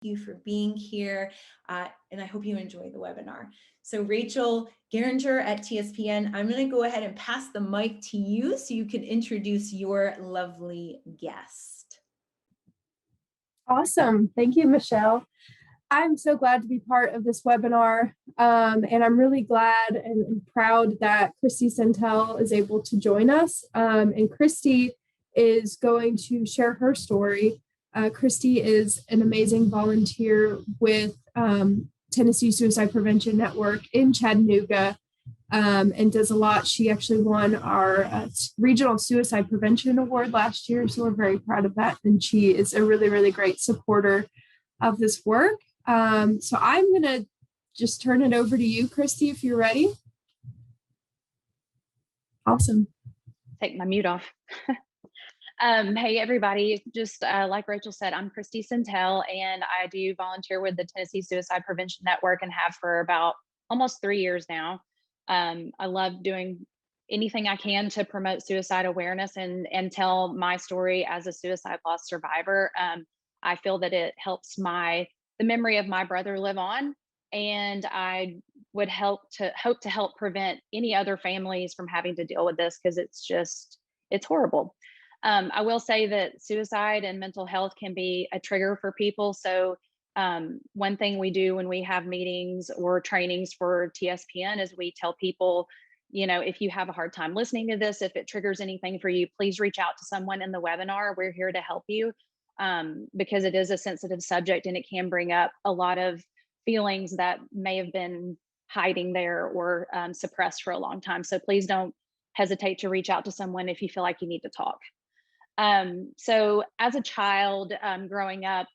you for being here, and I hope you enjoy the webinar. So Rachel Geringer at TSPN, I'm going to go ahead and pass the mic to you so you can introduce your lovely guest. Awesome. Thank you, Michelle. I'm so glad to be part of this webinar, and I'm really glad and proud that Christy Centel is able to join us. And Christy is going to share her story. Christy is an amazing volunteer with Tennessee Suicide Prevention Network in Chattanooga, and does a lot. She actually won our Regional Suicide Prevention Award last year, so we're very proud of that. And she is a really, really great supporter of this work. So I'm going to just turn it over to you, Christy, if you're ready. Awesome. Take my mute off. Hey, everybody. Just like Rachel said, I'm Christy Centel, and I do volunteer with the Tennessee Suicide Prevention Network and have for about almost 3 years now. I love doing anything I can to promote suicide awareness and tell my story as a suicide loss survivor. I feel that it helps the memory of my brother live on, and I would hope to help prevent any other families from having to deal with this, because it's horrible. I will say that suicide and mental health can be a trigger for people. So one thing we do when we have meetings or trainings for TSPN is we tell people, if you have a hard time listening to this, if it triggers anything for you, please reach out to someone in the webinar. We're here to help you, because it is a sensitive subject and it can bring up a lot of feelings that may have been hiding there or suppressed for a long time. So please don't hesitate to reach out to someone if you feel like you need to talk. So as a child growing up,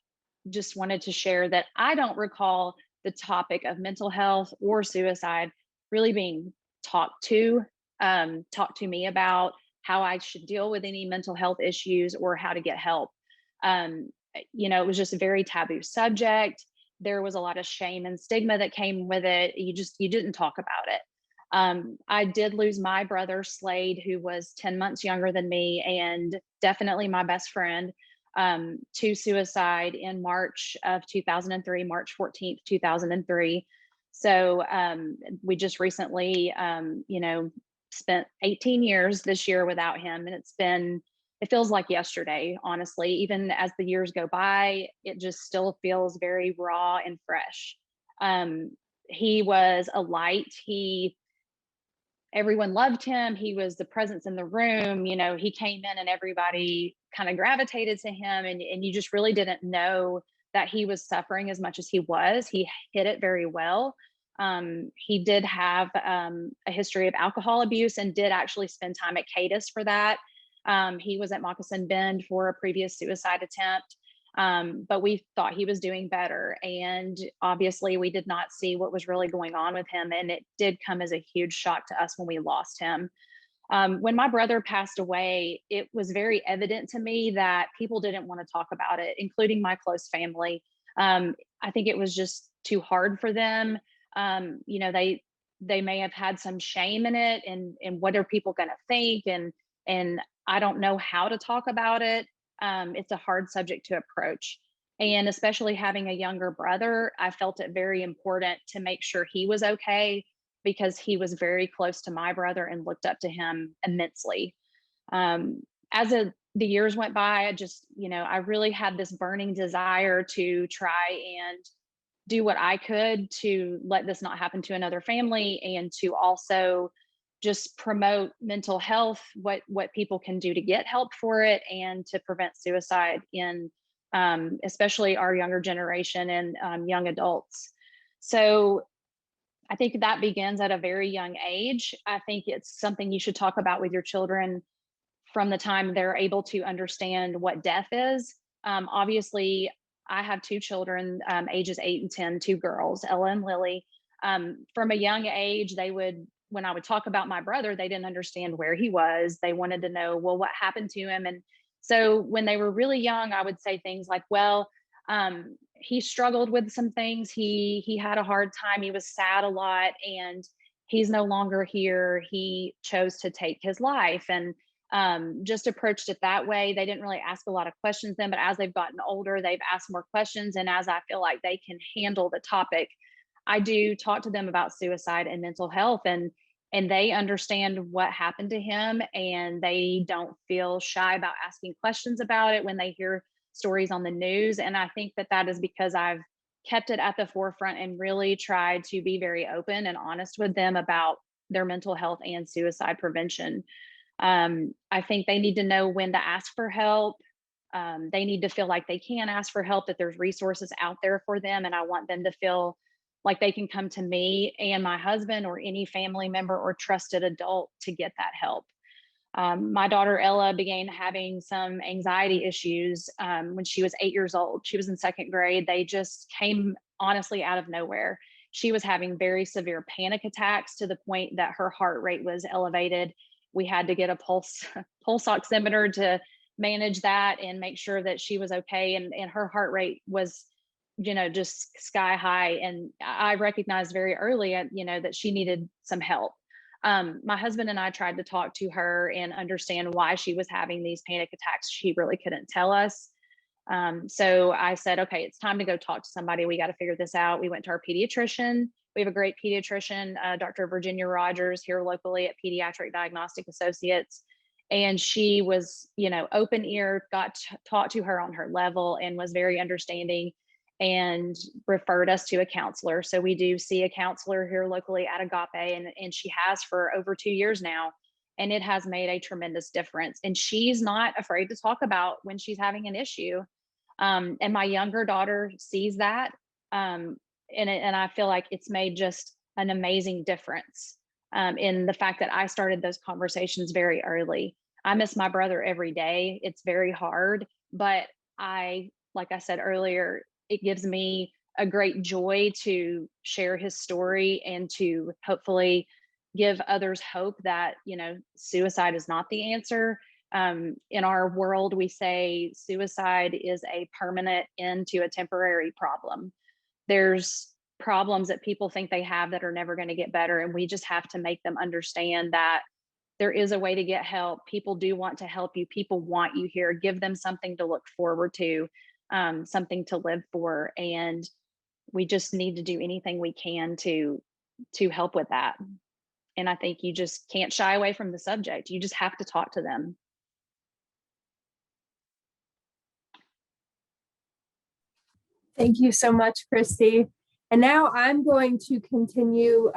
just wanted to share that I don't recall the topic of mental health or suicide really being talked to me about how I should deal with any mental health issues or how to get help. It was just a very taboo subject. There was a lot of shame and stigma that came with it. You didn't talk about it. I did lose my brother Slade, who was 10 months younger than me and definitely my best friend, to suicide in March of 2003, March 14th, 2003. So we just recently, spent 18 years this year without him. And it feels like yesterday, honestly. Even as the years go by, it just still feels very raw and fresh. He was a light. Everyone loved him. He was the presence in the room. He came in and everybody kind of gravitated to him, and you just really didn't know that he was suffering as much as he was. He hid it very well. He did have a history of alcohol abuse and did actually spend time at CADAS for that. He was at Moccasin Bend for a previous suicide attempt. But we thought he was doing better. And obviously we did not see what was really going on with him. And it did come as a huge shock to us when we lost him. When my brother passed away, it was very evident to me that people didn't want to talk about it, including my close family. I think it was just too hard for them. They may have had some shame in it, and what are people going to think? And I don't know how to talk about it. It's a hard subject to approach. And especially having a younger brother, I felt it very important to make sure he was okay, because he was very close to my brother and looked up to him immensely. The years went by, I really had this burning desire to try and do what I could to let this not happen to another family, and to also just promote mental health, what people can do to get help for it, and to prevent suicide in especially our younger generation and young adults. So I think that begins at a very young age. I think it's something you should talk about with your children from the time they're able to understand what death is. Obviously, I have two children, ages 8 and 10, two girls, Ella and Lily. From a young age, when I would talk about my brother, they didn't understand where he was. They wanted to know, well, what happened to him? And so when they were really young, I would say things like, well, he struggled with some things. He had a hard time. He was sad a lot, and he's no longer here. He chose to take his life. And just approached it that way. They didn't really ask a lot of questions then, but as they've gotten older, they've asked more questions. And as I feel like they can handle the topic, I do talk to them about suicide and mental health, and they understand what happened to him, and they don't feel shy about asking questions about it when they hear stories on the news. And I think that that is because I've kept it at the forefront and really tried to be very open and honest with them about their mental health and suicide prevention. I think they need to know when to ask for help. They need to feel like they can ask for help, that there's resources out there for them. And I want them to feel like they can come to me and my husband or any family member or trusted adult to get that help. My daughter Ella began having some anxiety issues when she was 8 years old. She was in second grade. They just came honestly out of nowhere. She was having very severe panic attacks to the point that her heart rate was elevated. We had to get a pulse oximeter to manage that and make sure that she was okay. And her heart rate was, just sky high. And I recognized very early, that she needed some help. My husband and I tried to talk to her and understand why she was having these panic attacks. She really couldn't tell us. So I said, okay, it's time to go talk to somebody. We got to figure this out. We went to our pediatrician. We have a great pediatrician, Dr. Virginia Rogers, here locally at Pediatric Diagnostic Associates. And she was, open ear, got to talk to her on her level and was very understanding and referred us to a counselor. So we do see a counselor here locally at Agape, and she has for over 2 years now. And it has made a tremendous difference. And she's not afraid to talk about when she's having an issue. And my younger daughter sees that. And I feel like it's made just an amazing difference in the fact that I started those conversations very early. I miss my brother every day. It's very hard, but like I said earlier, it gives me a great joy to share his story and to hopefully give others hope that, suicide is not the answer. In our world, we say suicide is a permanent end to a temporary problem. There's problems that people think they have that are never going to get better. And we just have to make them understand that there is a way to get help. People do want to help you. People want you here. Give them something to look forward to, something to live for. And we just need to do anything we can to help with that. And I think you just can't shy away from the subject. You just have to talk to them. Thank you so much, Christy. And now I'm going to continue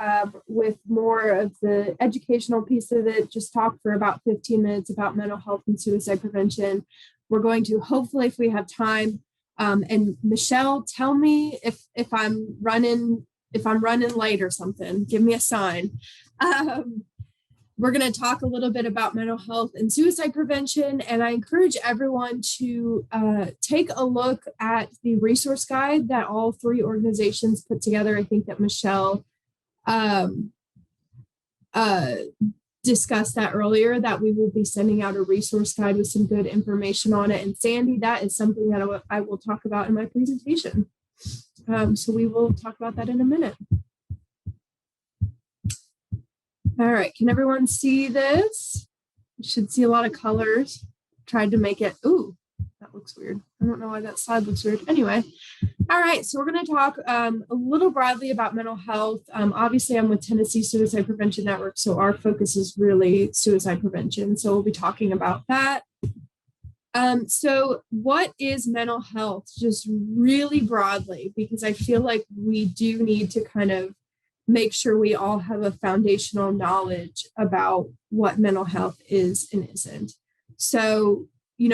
with more of the educational piece of it, just talk for about 15 minutes about mental health and suicide prevention. We're going to, hopefully, if we have time, and Michelle, tell me if I'm running late or something, give me a sign. We're going to talk a little bit about mental health and suicide prevention, and I encourage everyone to take a look at the resource guide that all three organizations put together. I think that Michelle discussed that earlier, that we will be sending out a resource guide with some good information on it. And Sandy, that is something that I will talk about in my presentation. So we will talk about that in a minute. All right, can everyone see this? You should see a lot of colors. Tried to make it, ooh, that looks weird. I don't know why that slide looks weird. Anyway, all right, so we're gonna talk a little broadly about mental health. Obviously, I'm with Tennessee Suicide Prevention Network, so our focus is really suicide prevention. So we'll be talking about that. So what is mental health? Just really broadly, because I feel like we do need to kind of make sure we all have a foundational knowledge about what mental health is and isn't. So,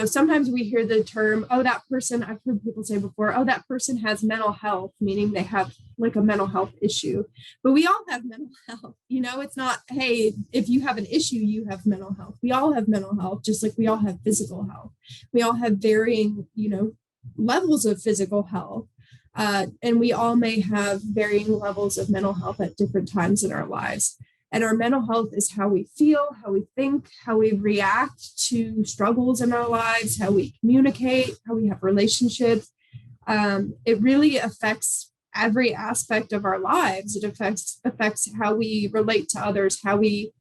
sometimes we hear the term, oh, that person, I've heard people say before, oh, that person has mental health, meaning they have like a mental health issue. But we all have mental health. It's not, hey, if you have an issue, you have mental health. We all have mental health, just like we all have physical health. We all have varying, levels of physical health. And we all may have varying levels of mental health at different times in our lives. And our mental health is how we feel, how we think, how we react to struggles in our lives, how we communicate, how we have relationships. It really affects every aspect of our lives. It affects how we relate to others, how we,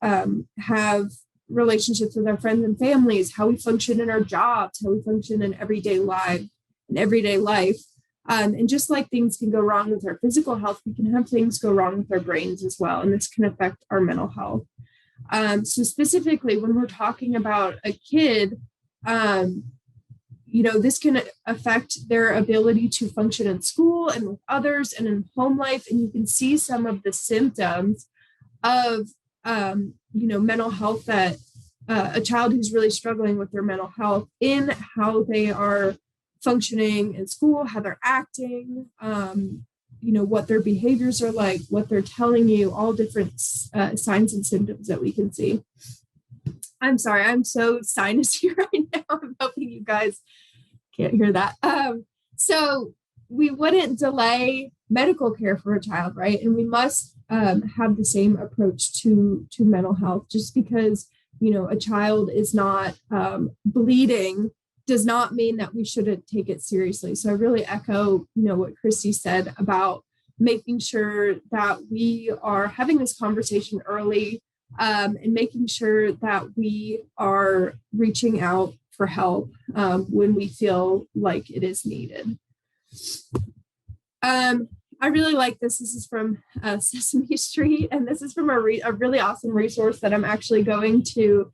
have relationships with our friends and families, how we function in our jobs, how we function in everyday life. And just like things can go wrong with our physical health, we can have things go wrong with our brains as well. And this can affect our mental health. So specifically, when we're talking about a kid, this can affect their ability to function in school and with others and in home life. And you can see some of the symptoms of, mental health that a child who's really struggling with their mental health in how they are functioning in school, how they're acting, what their behaviors are like, what they're telling you, all different signs and symptoms that we can see. I'm sorry, I'm so sinusy right now. I'm hoping you guys can't hear that. So we wouldn't delay medical care for a child, right? And we must have the same approach to mental health. Just because, a child is not bleeding does not mean that we shouldn't take it seriously. So I really echo, what Christy said about making sure that we are having this conversation early, and making sure that we are reaching out for help when we feel like it is needed. I really like this. This is from Sesame Street, and this is from a really awesome resource that I'm actually going to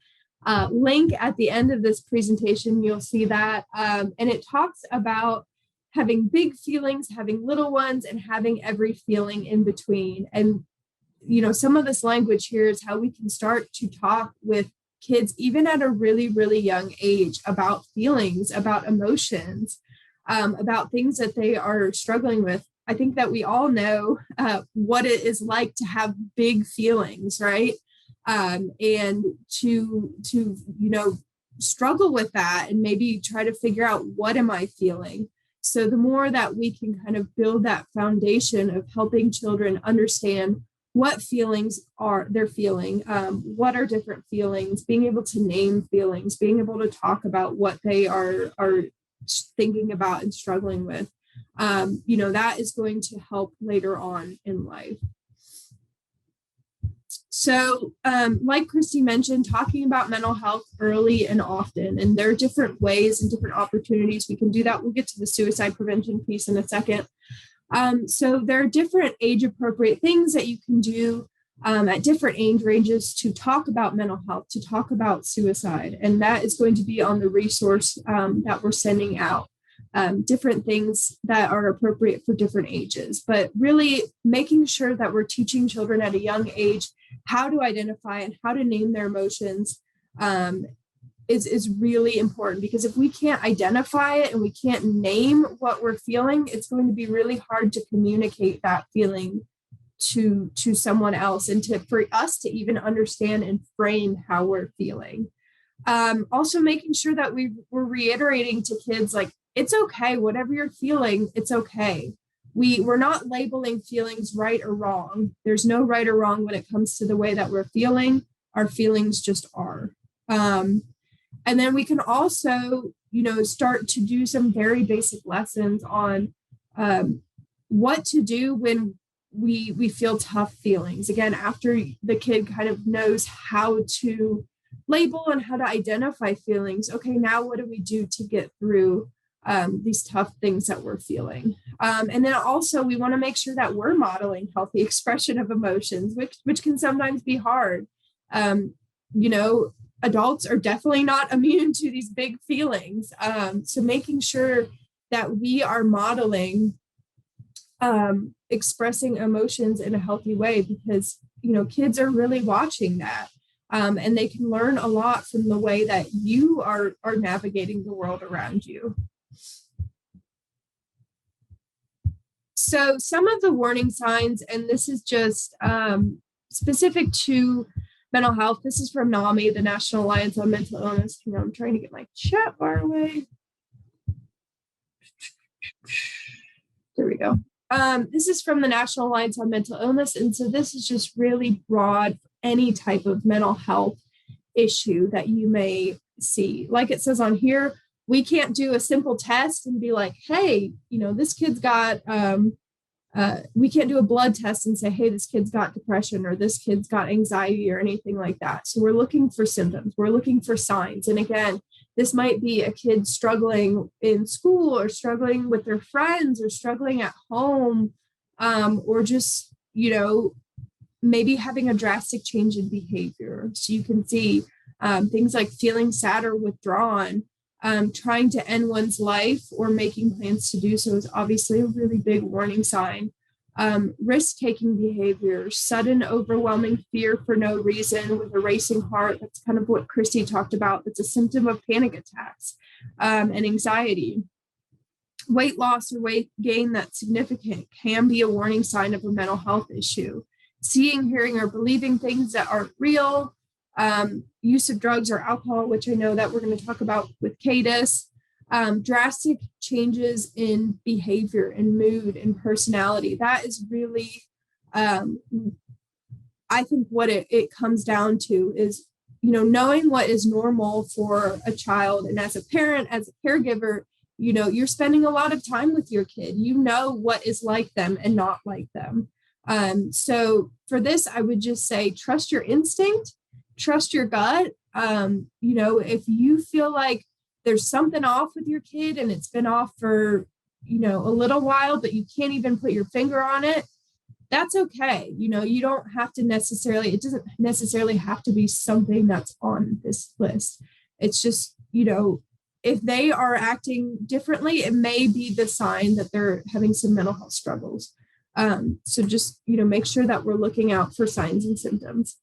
link at the end of this presentation. You'll see that, and it talks about having big feelings, having little ones, and having every feeling in between. And some of this language here is how we can start to talk with kids, even at a really, really young age, about feelings, about emotions, about things that they are struggling with. I think that we all know what it is like to have big feelings, right? And to struggle with that and maybe try to figure out, what am I feeling? So the more that we can kind of build that foundation of helping children understand what feelings are they're feeling, what are different feelings, being able to name feelings, being able to talk about what they are thinking about and struggling with, that is going to help later on in life. So like Christy mentioned, talking about mental health early and often, and there are different ways and different opportunities we can do that. We'll get to the suicide prevention piece in a second. So there are different age-appropriate things that you can do at different age ranges to talk about mental health, to talk about suicide. And that is going to be on the resource that we're sending out, different things that are appropriate for different ages. But really making sure that we're teaching children at a young age how to identify and how to name their emotions is really important, because if we can't identify it and we can't name what we're feeling, it's going to be really hard to communicate that feeling to someone else, and for us to even understand and frame how we're feeling. Also making sure that we're reiterating to kids, like, it's okay, whatever you're feeling, it's okay. We're not labeling feelings right or wrong. There's no right or wrong when it comes to the way that we're feeling. Our feelings just are. And then we can also, start to do some very basic lessons on what to do when we feel tough feelings. Again, after the kid kind of knows how to label and how to identify feelings, okay, now what do we do to get through these tough things that we're feeling? And then also we want to make sure that we're modeling healthy expression of emotions, which can sometimes be hard. Adults are definitely not immune to these big feelings. So making sure that we are modeling expressing emotions in a healthy way, because, kids are really watching that. And they can learn a lot from the way that you are navigating the world around you. So some of the warning signs, and this is just specific to mental health. This is from NAMI, the National Alliance on Mental Illness. I'm trying to get my chat bar away. There we go. This is from the National Alliance on Mental Illness. And so this is just really broad, any type of mental health issue that you may see. Like it says on here, we can't do a simple test and be like, hey, this kid's got we can't do a blood test and say, hey, this kid's got depression or this kid's got anxiety or anything like that. So we're looking for symptoms, we're looking for signs. And again, this might be a kid struggling in school or struggling with their friends or struggling at home, or just, maybe having a drastic change in behavior. So you can see things like feeling sad or withdrawn, trying to end one's life or making plans to do so is obviously a really big warning sign. Risk-taking behavior, sudden overwhelming fear for no reason with a racing heart. That's kind of what Christy talked about. It's a symptom of panic attacks and anxiety. Weight loss or weight gain that's significant can be a warning sign of a mental health issue. Seeing, hearing, or believing things that aren't real, use of drugs or alcohol, which I know that we're going to talk about with CADAS, drastic changes in behavior and mood and personality. That is really, I think what it comes down to is, knowing what is normal for a child. And as a parent, as a caregiver, you're spending a lot of time with your kid. You know what is like them and not like them. So for this, I would just say, trust your instinct, trust your gut. If you feel like there's something off with your kid and it's been off for, a little while, but you can't even put your finger on it, that's okay. You don't have to necessarily, it doesn't necessarily have to be something that's on this list. It's just, if they are acting differently, it may be the sign that they're having some mental health struggles. So just, make sure that we're looking out for signs and symptoms.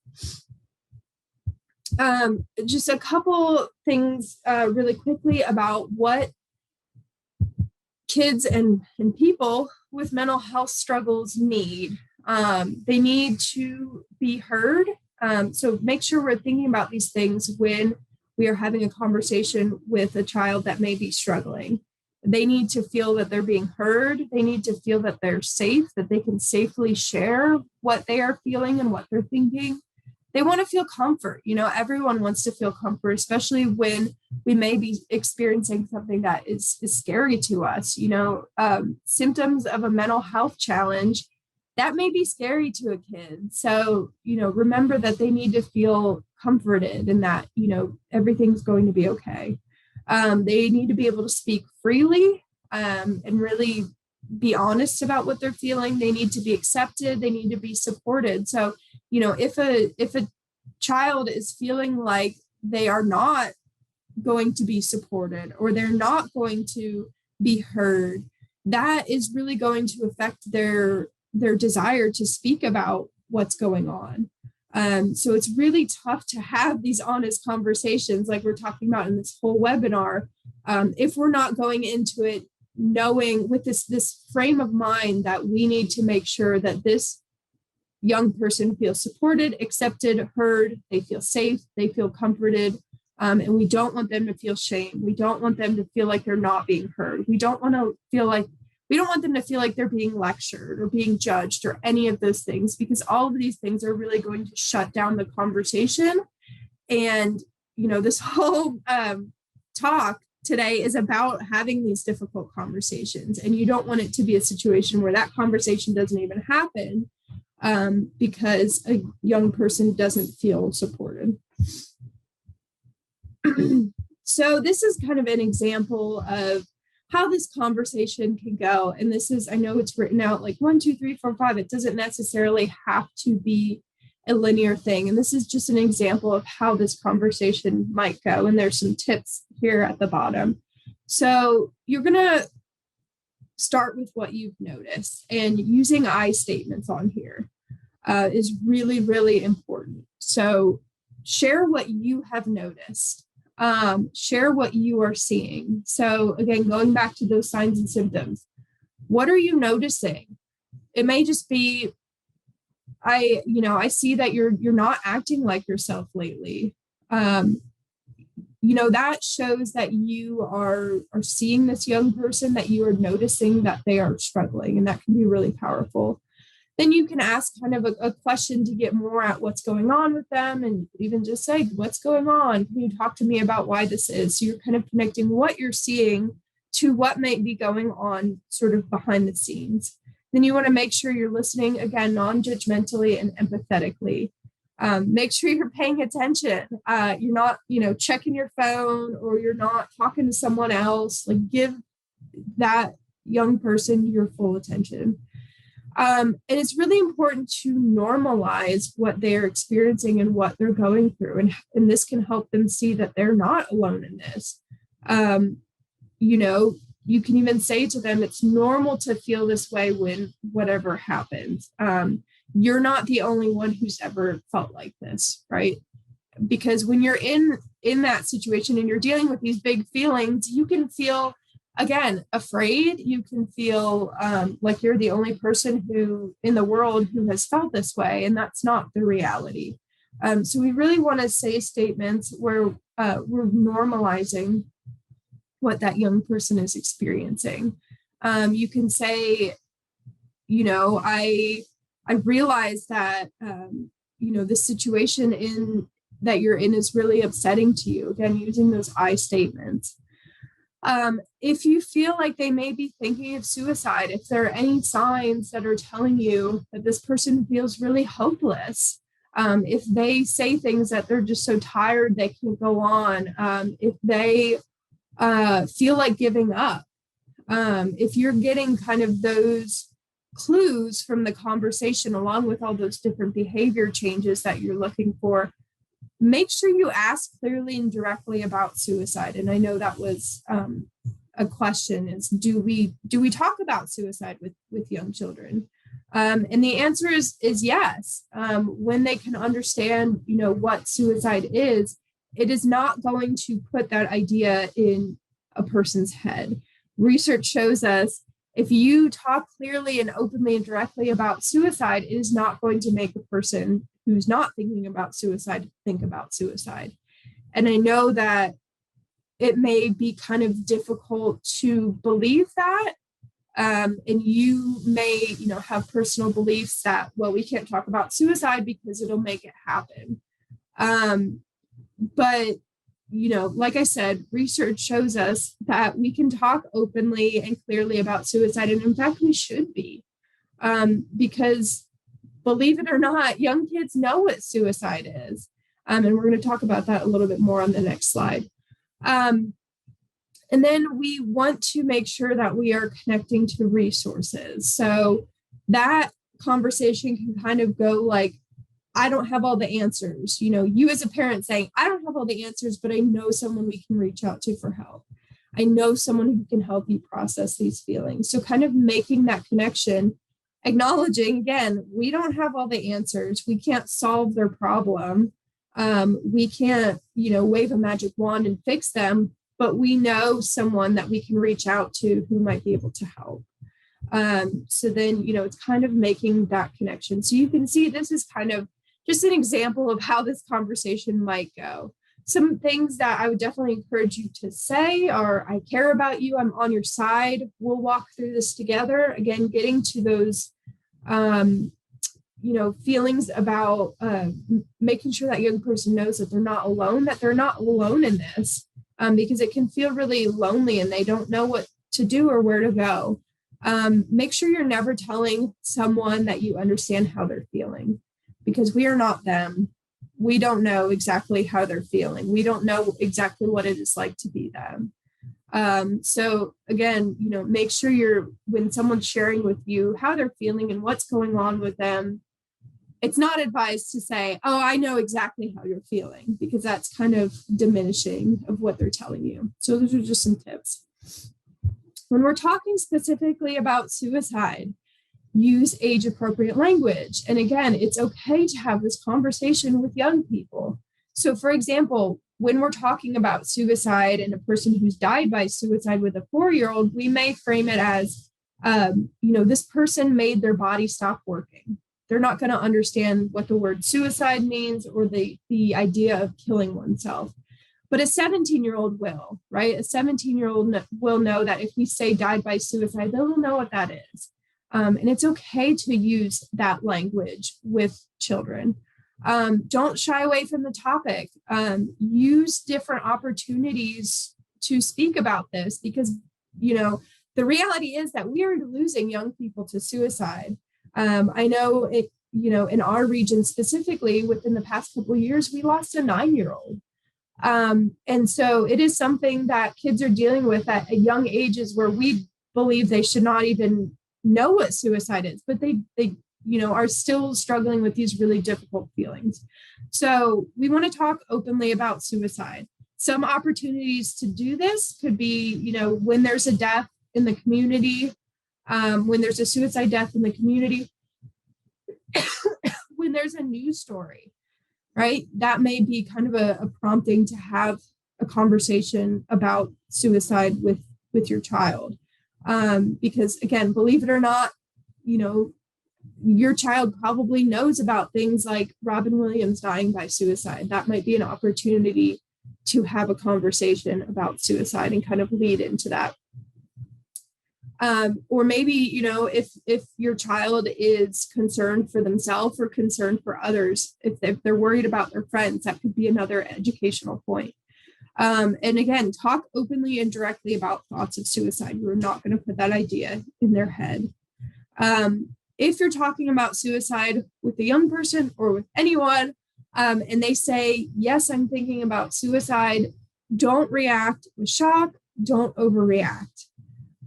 Just a couple things really quickly about what kids and people with mental health struggles need. They need to be heard. So make sure we're thinking about these things when we are having a conversation with a child that may be struggling. They need to feel that they're being heard. They need to feel that they're safe, that they can safely share what they are feeling and what they're thinking. They want to feel comfort. Everyone wants to feel comfort, especially when we may be experiencing something that is scary to us. Symptoms of a mental health challenge, that may be scary to a kid. So, remember that they need to feel comforted and that, everything's going to be okay. They need to be able to speak freely and really be honest about what they're feeling. They need to be accepted. They need to be supported. So, if a child is feeling like they are not going to be supported or they're not going to be heard, that is really going to affect their desire to speak about what's going on. So it's really tough to have these honest conversations like we're talking about in this whole webinar, if we're not going into it knowing with this frame of mind that we need to make sure that this young person feels supported, accepted, heard, they feel safe, they feel comforted, and we don't want them to feel shame. We don't want them to feel like they're not being heard. We don't want them to feel like they're being lectured or being judged or any of those things, because all of these things are really going to shut down the conversation. And, this whole talk today is about having these difficult conversations. And you don't want it to be a situation where that conversation doesn't even happen because a young person doesn't feel supported. So this is kind of an example of how this conversation can go. And this is, I know it's written out like 1, 2, 3, 4, 5. It doesn't necessarily have to be a linear thing. And this is just an example of how this conversation might go. And there's some tips here at the bottom. So you're going to start with what you've noticed, and using I statements on here is really, really important. So share what you have noticed. Share what you are seeing. So again, going back to those signs and symptoms, what are you noticing? It may just be, I see that you're not acting like yourself lately. That shows that you are seeing this young person, that you are noticing that they are struggling, and that can be really powerful. Then you can ask kind of a question to get more at what's going on with them, and even just say, what's going on? Can you talk to me about why this is? So you're kind of connecting what you're seeing to what might be going on sort of behind the scenes. then you want to make sure you're listening, again, non-judgmentally and empathetically. Make sure you're paying attention. You're not, checking your phone, or you're not talking to someone else. Like, give that young person your full attention. And it's really important to normalize what they're experiencing and what they're going through. And this can help them see that they're not alone in this. You can even say to them, it's normal to feel this way when whatever happens. You're not the only one who's ever felt like this, right? Because when you're in that situation and you're dealing with these big feelings, you can feel, again, afraid. You can feel like you're the only person who in the world who has felt this way, and that's not the reality. So we really want to say statements where we're normalizing what that young person is experiencing. You can say, I realize that, the situation that you're in is really upsetting to you. Again, using those I statements. If you feel like they may be thinking of suicide, if there are any signs that are telling you that this person feels really hopeless, if they say things that they're just so tired they can't go on, if they feel like giving up, if you're getting kind of those clues from the conversation along with all those different behavior changes that you're looking for, make sure you ask clearly and directly about suicide. And I know that was a question, is do we talk about suicide with young children? And the answer is yes. When they can understand, what suicide is, it is not going to put that idea in a person's head. Research shows us if you talk clearly and openly and directly about suicide, it is not going to make a person who's not thinking about suicide think about suicide. And I know that it may be kind of difficult to believe that. And you may, have personal beliefs that, well, we can't talk about suicide because it'll make it happen. But, like I said, research shows us that we can talk openly and clearly about suicide. And in fact, we should be, because believe it or not, young kids know what suicide is. And we're going to talk about that a little bit more on the next slide. And then we want to make sure that we are connecting to resources. So that conversation can kind of go like, I don't have all the answers. You as a parent saying, I don't have all the answers, but I know someone we can reach out to for help. I know someone who can help you process these feelings. So kind of making that connection, acknowledging, again, we don't have all the answers. We can't solve their problem. We can't, wave a magic wand and fix them, but we know someone that we can reach out to who might be able to help. So then, it's kind of making that connection. So you can see this is kind of just an example of how this conversation might go. Some things that I would definitely encourage you to say are, I care about you, I'm on your side, we'll walk through this together. Again, getting to those, feelings about making sure that young person knows that they're not alone in this, because it can feel really lonely and they don't know what to do or where to go. Make sure you're never telling someone that you understand how they're feeling, because we are not them. We don't know exactly how they're feeling. We don't know exactly what it is like to be them. So again, make sure when someone's sharing with you how they're feeling and what's going on with them, it's not advised to say, oh, I know exactly how you're feeling, because that's kind of diminishing of what they're telling you. So those are just some tips. When we're talking specifically about suicide, use age-appropriate language. And again, it's okay to have this conversation with young people. So for example, when we're talking about suicide and a person who's died by suicide with a 4-year-old, we may frame it as, this person made their body stop working. They're not going to understand what the word suicide means or the idea of killing oneself. But a 17-year-old will, right? A 17-year-old will know that if we say died by suicide, they will know what that is. And it's okay to use that language with children. Don't shy away from the topic. Use different opportunities to speak about this, because, the reality is that we are losing young people to suicide. I know it, you know, in our region specifically, within the past couple of years, we lost a 9-year-old. And so it is something that kids are dealing with at young ages where we believe they should not even know what suicide is, but they you know, are still struggling with these really difficult feelings. So we want to talk openly about suicide. Some opportunities to do this could be, you know, when there's a death in the community, when there's a suicide death in the community, when there's a news story, right? That may be kind of a prompting to have a conversation about suicide with your child. Because again, believe it or not, you know, your child probably knows about things like Robin Williams dying by suicide. That might be an opportunity to have a conversation about suicide and kind of lead into that. Or maybe, you know, if your child is concerned for themselves or concerned for others, if they're worried about their friends, that could be another educational point. And again, talk openly and directly about thoughts of suicide. We're not going to put that idea in their head. If you're talking about suicide with a young person or with anyone, and they say, yes, I'm thinking about suicide, don't react with shock, don't overreact.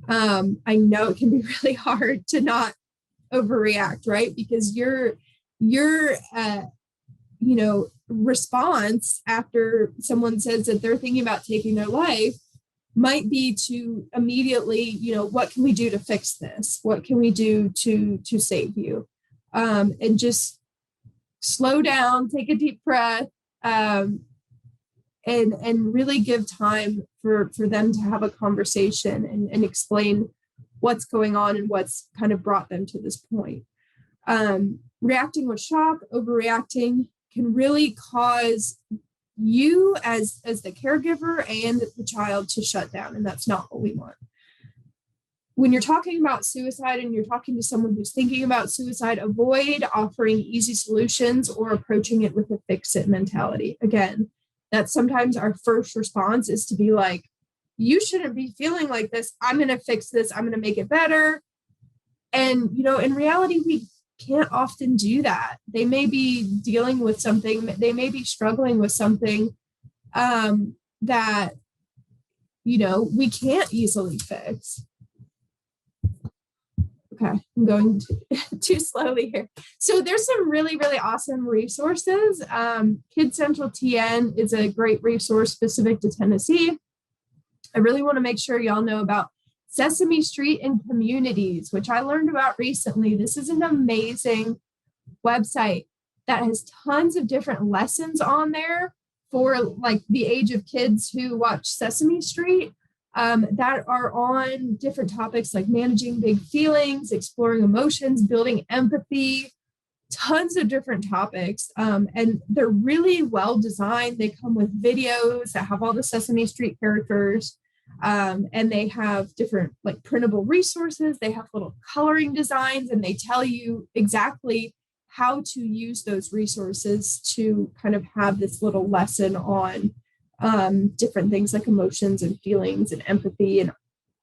I know it can be really hard to not overreact, right? Because your you know, response after someone says that they're thinking about taking their life might be to immediately, you know, what can we do to fix this? What can we do to save you? And just slow down, take a deep breath, and really give time for them to have a conversation and explain what's going on and what's kind of brought them to this point. Reacting with shock, overreacting can really cause you as the caregiver and the child to shut down, and that's not what we want. When you're talking about suicide and you're talking to someone who's thinking about suicide, avoid offering easy solutions or approaching it with a fix-it mentality. Again, that's sometimes our first response is to be like, you shouldn't be feeling like this. I'm going to fix this. I'm going to make it better. And, you know, in reality, we can't often do that. They may be dealing with something, they may be struggling with something that, you know, we can't easily fix. Okay, I'm going too slowly here. So there's some really, really awesome resources. Kid Central TN is a great resource specific to Tennessee. I really want to make sure y'all know about Sesame Street and Communities, which I learned about recently. This is an amazing website that has tons of different lessons on there for like the age of kids who watch Sesame Street, that are on different topics like managing big feelings, exploring emotions, building empathy, tons of different topics. And they're really well designed. They come with videos that have all the Sesame Street characters. And they have different like printable resources. They have little coloring designs, and they tell you exactly how to use those resources to kind of have this little lesson on different things like emotions and feelings and empathy and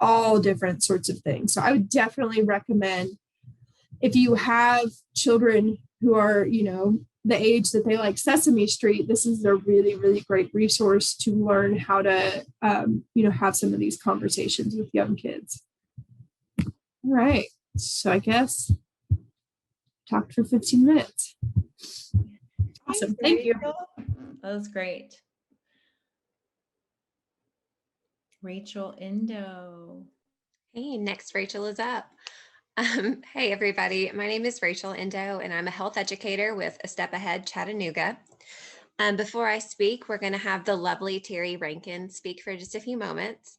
all different sorts of things. So I would definitely recommend, if you have children who are, you know, the age that they like Sesame Street, this is a really, really great resource to learn how to, you know, have some of these conversations with young kids. All right. So I guess talked for 15 minutes. Awesome. Thank you. That was great. Rachel Indo. Hey, next Rachel is up. Hey, everybody. My name is Rachel Indo, and I'm a health educator with A Step Ahead Chattanooga. Before I speak, we're going to have the lovely Terry Rankin speak for just a few moments.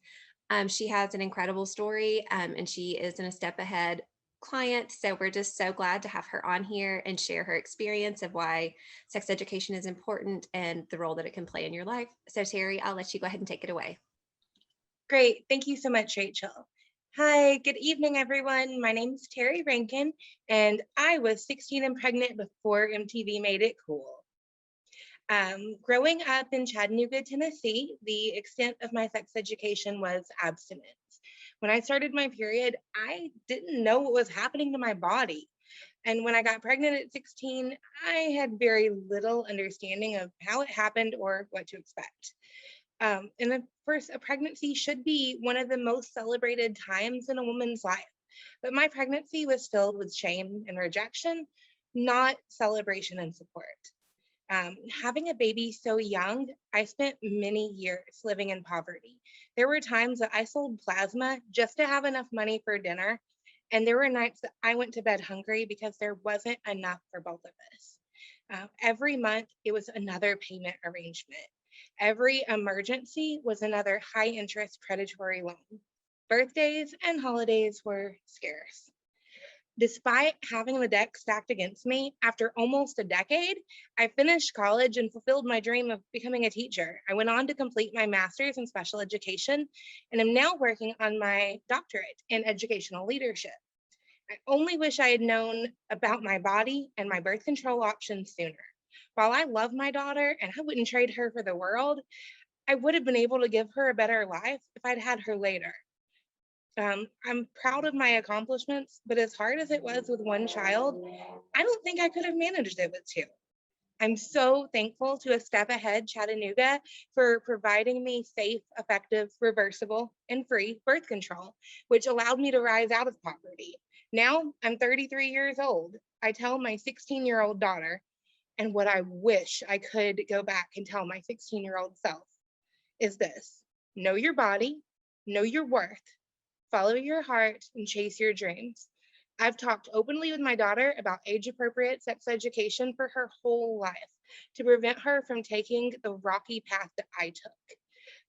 She has an incredible story, and she is an A Step Ahead client. So we're just so glad to have her on here and share her experience of why sex education is important and the role that it can play in your life. So Terry, I'll let you go ahead and take it away. Great. Thank you so much, Rachel. Hi, good evening, everyone. My name is Terry Rankin, and I was 16 and pregnant before MTV made it cool. Growing up in Chattanooga, Tennessee, the extent of my sex education was abstinence. When I started my period, I didn't know what was happening to my body. And when I got pregnant at 16, I had very little understanding of how it happened or what to expect. And of course, a pregnancy should be one of the most celebrated times in a woman's life. But my pregnancy was filled with shame and rejection, not celebration and support. Having a baby so young, I spent many years living in poverty. There were times that I sold plasma just to have enough money for dinner. And there were nights that I went to bed hungry because there wasn't enough for both of us. Every month, it was another payment arrangement. Every emergency was another high interest predatory loan. Birthdays and holidays were scarce. Despite having the deck stacked against me, after almost a decade, I finished college and fulfilled my dream of becoming a teacher. I went on to complete my master's in special education and am now working on my doctorate in educational leadership. I only wish I had known about my body and my birth control options sooner. While I love my daughter and I wouldn't trade her for the world, I would have been able to give her a better life if I'd had her later. I'm proud of my accomplishments, but as hard as it was with one child, I don't think I could have managed it with two. I'm so thankful to A Step Ahead Chattanooga for providing me safe, effective, reversible, and free birth control, which allowed me to rise out of poverty. Now I'm 33 years old. I tell my 16-year-old daughter, and what I wish I could go back and tell my 16-year-old self is this: know your body, know your worth, follow your heart, and chase your dreams. I've talked openly with my daughter about age-appropriate sex education for her whole life to prevent her from taking the rocky path that I took,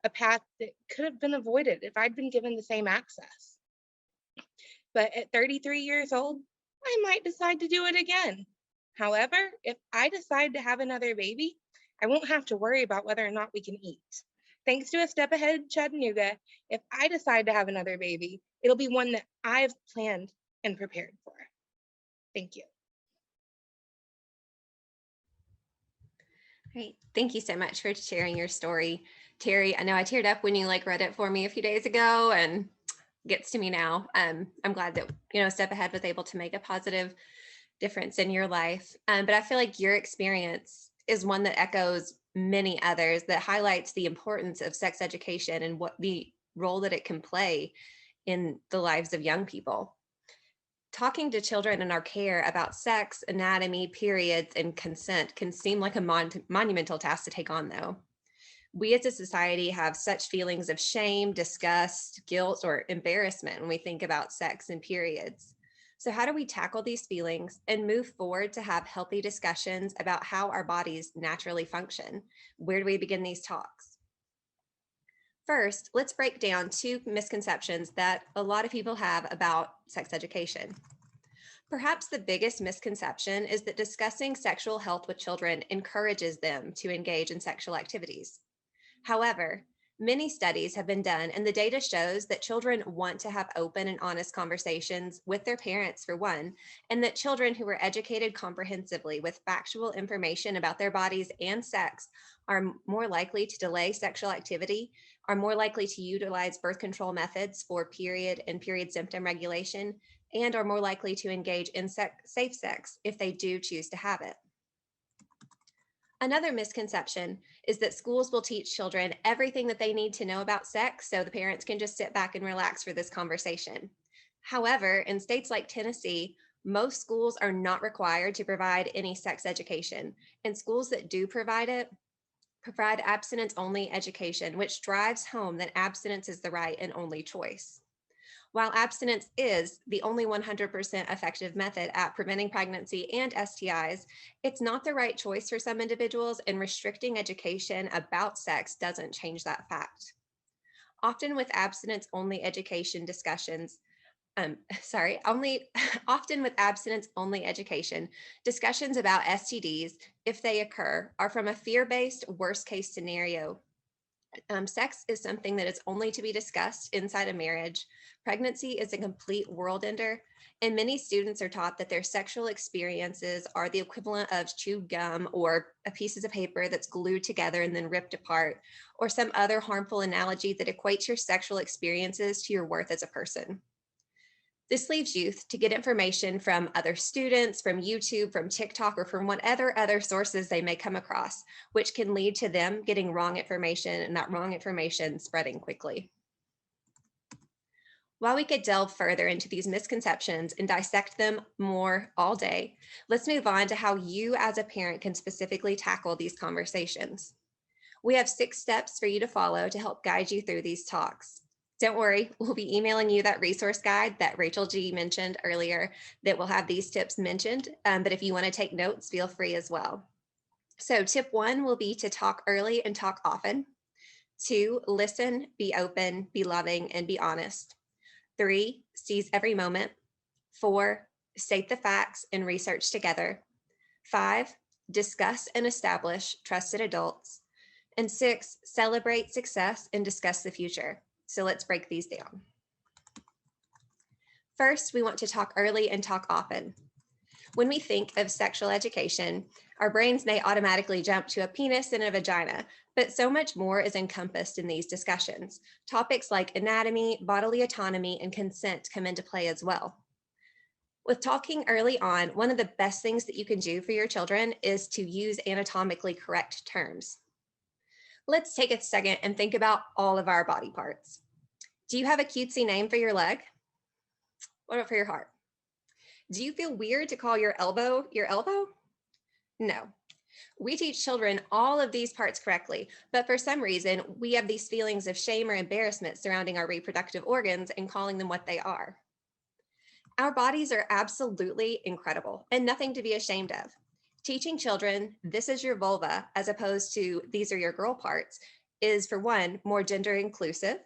a path that could have been avoided if I'd been given the same access. But at 33 years old, I might decide to do it again. However, if I decide to have another baby, I won't have to worry about whether or not we can eat. Thanks to A Step Ahead Chattanooga, if I decide to have another baby, it'll be one that I've planned and prepared for. Thank you. Great. Thank you so much for sharing your story. Terry, I know I teared up when you read it for me a few days ago and gets to me now. I'm glad that, Step Ahead was able to make a positive difference in your life. But I feel like your experience is one that echoes many others, that highlights the importance of sex education and what the role that it can play in the lives of young people. Talking to children in our care about sex, anatomy, periods, and consent can seem like a monumental task to take on, though. We as a society have such feelings of shame, disgust, guilt, or embarrassment when we think about sex and periods. So how do we tackle these feelings and move forward to have healthy discussions about how our bodies naturally function? Where do we begin these talks? First, let's break down two misconceptions that a lot of people have about sex education. Perhaps the biggest misconception is that discussing sexual health with children encourages them to engage in sexual activities. However, many studies have been done, and the data shows that children want to have open and honest conversations with their parents, for one, and that children who are educated comprehensively with factual information about their bodies and sex are more likely to delay sexual activity, are more likely to utilize birth control methods for period and period symptom regulation, and are more likely to engage in safe sex if they do choose to have it. Another misconception is that schools will teach children everything that they need to know about sex so the parents can just sit back and relax for this conversation. However, in states like Tennessee, most schools are not required to provide any sex education, and schools that do provide it provide abstinence-only education, which drives home that abstinence is the right and only choice. While abstinence is the only 100% effective method at preventing pregnancy and STIs, it's not the right choice for some individuals, and restricting education about sex doesn't change that fact. Often with abstinence-only education discussions, often with abstinence-only education, discussions about STDs, if they occur, are from a fear-based worst-case scenario Sex is something that is only to be discussed inside a marriage. Pregnancy is a complete world ender, and many students are taught that their sexual experiences are the equivalent of chewed gum or pieces of paper that's glued together and then ripped apart, or some other harmful analogy that equates your sexual experiences to your worth as a person. This leaves youth to get information from other students, from YouTube, from TikTok, or from whatever other sources they may come across, which can lead to them getting wrong information and that wrong information spreading quickly. While we could delve further into these misconceptions and dissect them more all day, let's move on to how you as a parent can specifically tackle these conversations. We have 6 steps for you to follow to help guide you through these talks. Don't worry, we'll be emailing you that resource guide that Rachel G mentioned earlier that will have these tips mentioned, but if you want to take notes, feel free as well. So tip 1 will be to talk early and talk often. 2, listen, be open, be loving, and be honest. 3, seize every moment. 4, state the facts and research together. 5, discuss and establish trusted adults. And 6, celebrate success and discuss the future. So let's break these down. First, we want to talk early and talk often. When we think of sexual education, our brains may automatically jump to a penis and a vagina, but so much more is encompassed in these discussions. Topics like anatomy, bodily autonomy, and consent come into play as well. With talking early on, one of the best things that you can do for your children is to use anatomically correct terms. Let's take a second and think about all of our body parts. Do you have a cutesy name for your leg? What about for your heart? Do you feel weird to call your elbow your elbow? No. We teach children all of these parts correctly, but for some reason, we have these feelings of shame or embarrassment surrounding our reproductive organs and calling them what they are. Our bodies are absolutely incredible and nothing to be ashamed of. Teaching children, this is your vulva, as opposed to these are your girl parts, is for one, more gender inclusive,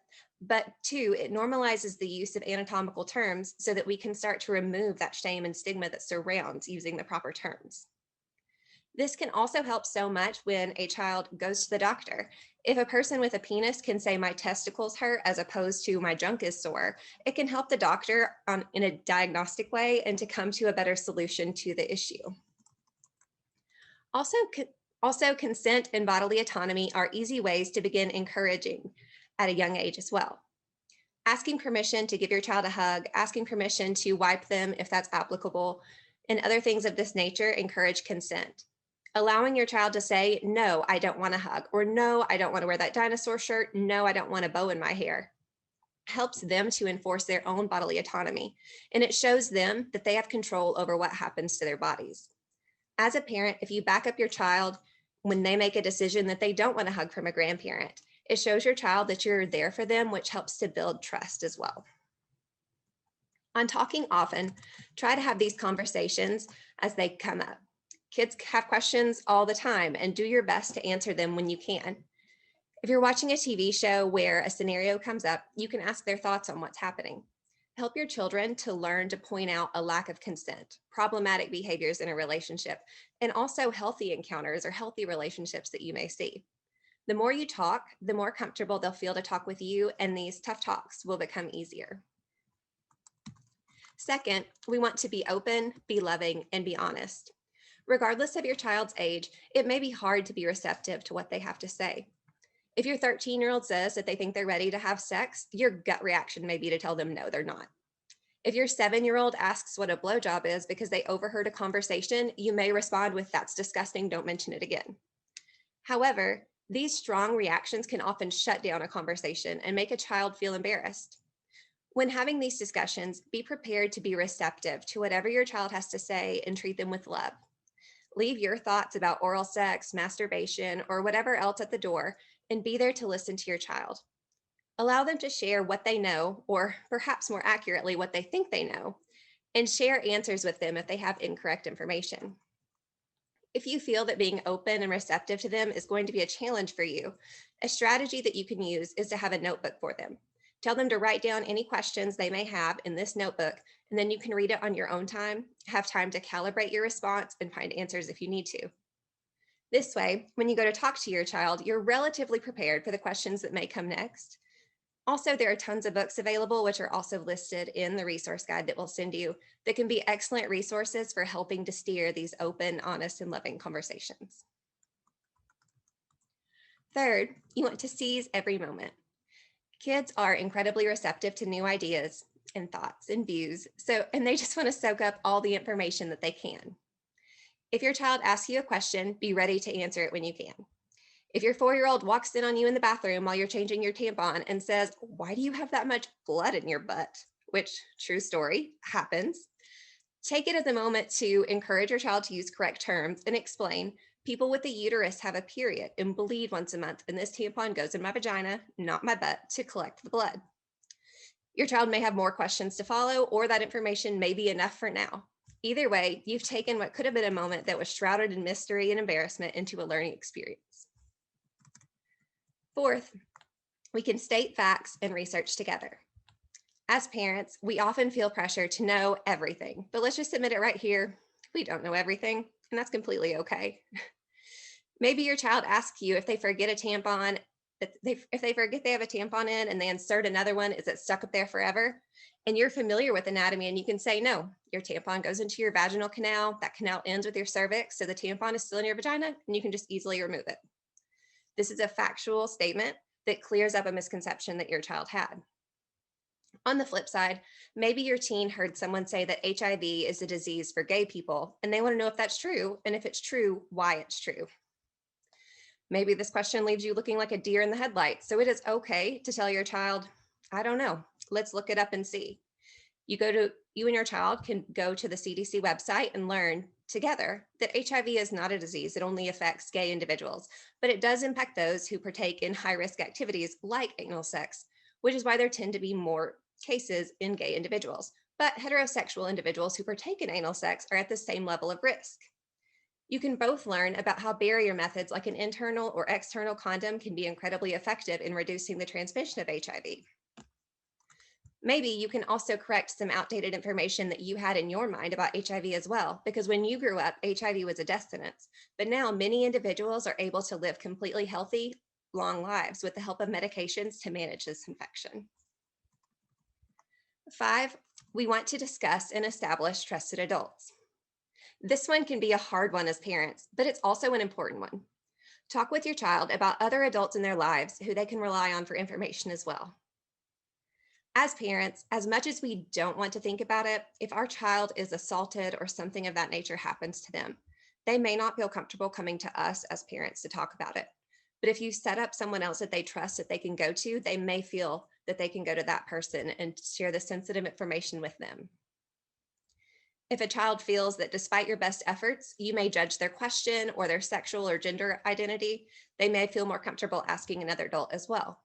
but 2, it normalizes the use of anatomical terms so that we can start to remove that shame and stigma that surrounds using the proper terms. This can also help so much when a child goes to the doctor. If a person with a penis can say my testicles hurt as opposed to my junk is sore, it can help the doctor in a diagnostic way and to come to a better solution to the issue. Also, consent and bodily autonomy are easy ways to begin encouraging at a young age as well. Asking permission to give your child a hug, asking permission to wipe them if that's applicable, and other things of this nature encourage consent. Allowing your child to say, no, I don't want a hug, or no, I don't want to wear that dinosaur shirt, no, I don't want a bow in my hair, helps them to enforce their own bodily autonomy, and it shows them that they have control over what happens to their bodies. As a parent, if you back up your child when they make a decision that they don't want a hug from a grandparent, it shows your child that you're there for them, which helps to build trust as well. On talking often, try to have these conversations as they come up. Kids have questions all the time, and do your best to answer them when you can. If you're watching a TV show where a scenario comes up, you can ask their thoughts on what's happening. Help your children to learn to point out a lack of consent, problematic behaviors in a relationship, and also healthy encounters or healthy relationships that you may see. The more you talk, the more comfortable they'll feel to talk with you, and these tough talks will become easier. Second, we want to be open, be loving, and be honest. Regardless of your child's age, it may be hard to be receptive to what they have to say. If your 13-year-old says that they think they're ready to have sex, your gut reaction may be to tell them no, they're not. If your 7-year-old asks what a blowjob is because they overheard a conversation, you may respond with, that's disgusting, don't mention it again. However, these strong reactions can often shut down a conversation and make a child feel embarrassed. When having these discussions, be prepared to be receptive to whatever your child has to say and treat them with love. Leave your thoughts about oral sex, masturbation, or whatever else at the door, and be there to listen to your child. Allow them to share what they know, or perhaps more accurately, what they think they know, and share answers with them if they have incorrect information. If you feel that being open and receptive to them is going to be a challenge for you, a strategy that you can use is to have a notebook for them. Tell them to write down any questions they may have in this notebook, and then you can read it on your own time, have time to calibrate your response, and find answers if you need to. This way, when you go to talk to your child, you're relatively prepared for the questions that may come next. Also, there are tons of books available, which are also listed in the resource guide that we'll send you, that can be excellent resources for helping to steer these open, honest, and loving conversations. Third, you want to seize every moment. Kids are incredibly receptive to new ideas and thoughts and views, and they just want to soak up all the information that they can. If your child asks you a question, be ready to answer it when you can. If your 4-year-old walks in on you in the bathroom while you're changing your tampon and says, "Why do you have that much blood in your butt?" Which, true story, happens. Take it as a moment to encourage your child to use correct terms and explain, people with a uterus have a period and bleed once a month, and this tampon goes in my vagina, not my butt, to collect the blood. Your child may have more questions to follow, or that information may be enough for now. Either way, you've taken what could have been a moment that was shrouded in mystery and embarrassment into a learning experience. Fourth, we can state facts and research together. As parents, we often feel pressure to know everything, but let's just admit it right here, we don't know everything, and that's completely okay. Maybe your child asks you if they forget a tampon, if they forget they have a tampon in and they insert another one, is it stuck up there forever? And you're familiar with anatomy and you can say, no, your tampon goes into your vaginal canal, that canal ends with your cervix, so the tampon is still in your vagina and you can just easily remove it. This is a factual statement that clears up a misconception that your child had. On the flip side, maybe your teen heard someone say that HIV is a disease for gay people, and they want to know if that's true, and if it's true, why it's true. Maybe this question leaves you looking like a deer in the headlights, so it is okay to tell your child, I don't know, let's look it up and see. You and your child can go to the CDC website and learn together that HIV is not a disease. It only affects gay individuals, but it does impact those who partake in high-risk activities like anal sex, which is why there tend to be more cases in gay individuals. But heterosexual individuals who partake in anal sex are at the same level of risk. You can both learn about how barrier methods like an internal or external condom can be incredibly effective in reducing the transmission of HIV. Maybe you can also correct some outdated information that you had in your mind about HIV as well, because when you grew up, HIV was a death sentence. But now many individuals are able to live completely healthy, long lives with the help of medications to manage this infection. 5, we want to discuss and establish trusted adults. This one can be a hard one as parents, but it's also an important one. Talk with your child about other adults in their lives who they can rely on for information as well. As parents, as much as we don't want to think about it, if our child is assaulted or something of that nature happens to them, they may not feel comfortable coming to us as parents to talk about it. But if you set up someone else that they trust that they can go to, they may feel that they can go to that person and share the sensitive information with them. If a child feels that despite your best efforts, you may judge their question or their sexual or gender identity, they may feel more comfortable asking another adult as well.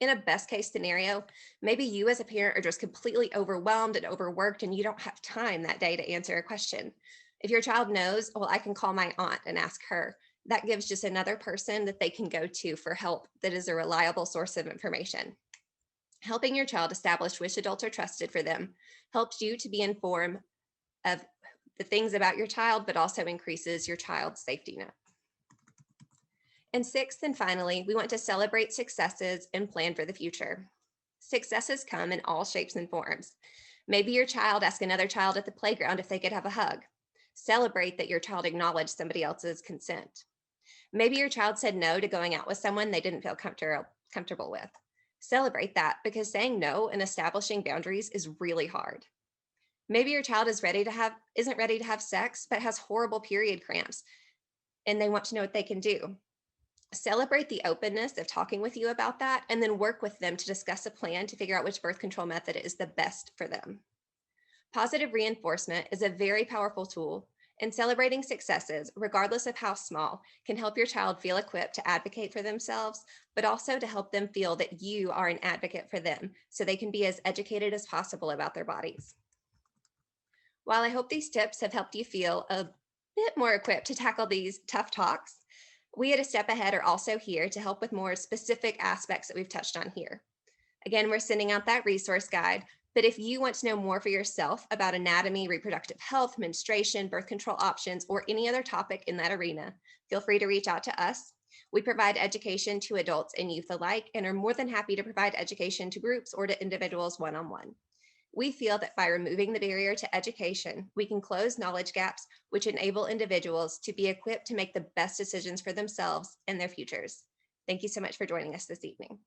In a best case scenario, maybe you as a parent are just completely overwhelmed and overworked and you don't have time that day to answer a question. If your child knows, well, I can call my aunt and ask her, that gives just another person that they can go to for help that is a reliable source of information. Helping your child establish which adults are trusted for them helps you to be informed of the things about your child, but also increases your child's safety net. And 6th and finally, we want to celebrate successes and plan for the future. Successes come in all shapes and forms. Maybe your child asked another child at the playground if they could have a hug. Celebrate that your child acknowledged somebody else's consent. Maybe your child said no to going out with someone they didn't feel comfortable with. Celebrate that, because saying no and establishing boundaries is really hard. Maybe your child isn't ready to have sex, but has horrible period cramps, and they want to know what they can do. Celebrate the openness of talking with you about that, and then work with them to discuss a plan to figure out which birth control method is the best for them. Positive reinforcement is a very powerful tool, and celebrating successes, regardless of how small, can help your child feel equipped to advocate for themselves, but also to help them feel that you are an advocate for them so they can be as educated as possible about their bodies. While I hope these tips have helped you feel a bit more equipped to tackle these tough talks, we at A Step Ahead are also here to help with more specific aspects that we've touched on here. Again, we're sending out that resource guide, But if you want to know more for yourself about anatomy, reproductive health, menstruation, birth control options, or any other topic in that arena, feel free to reach out to us. We provide education to adults and youth alike and are more than happy to provide education to groups or to individuals one-on-one. We feel that by removing the barrier to education, we can close knowledge gaps, which enable individuals to be equipped to make the best decisions for themselves and their futures. Thank you so much for joining us this evening.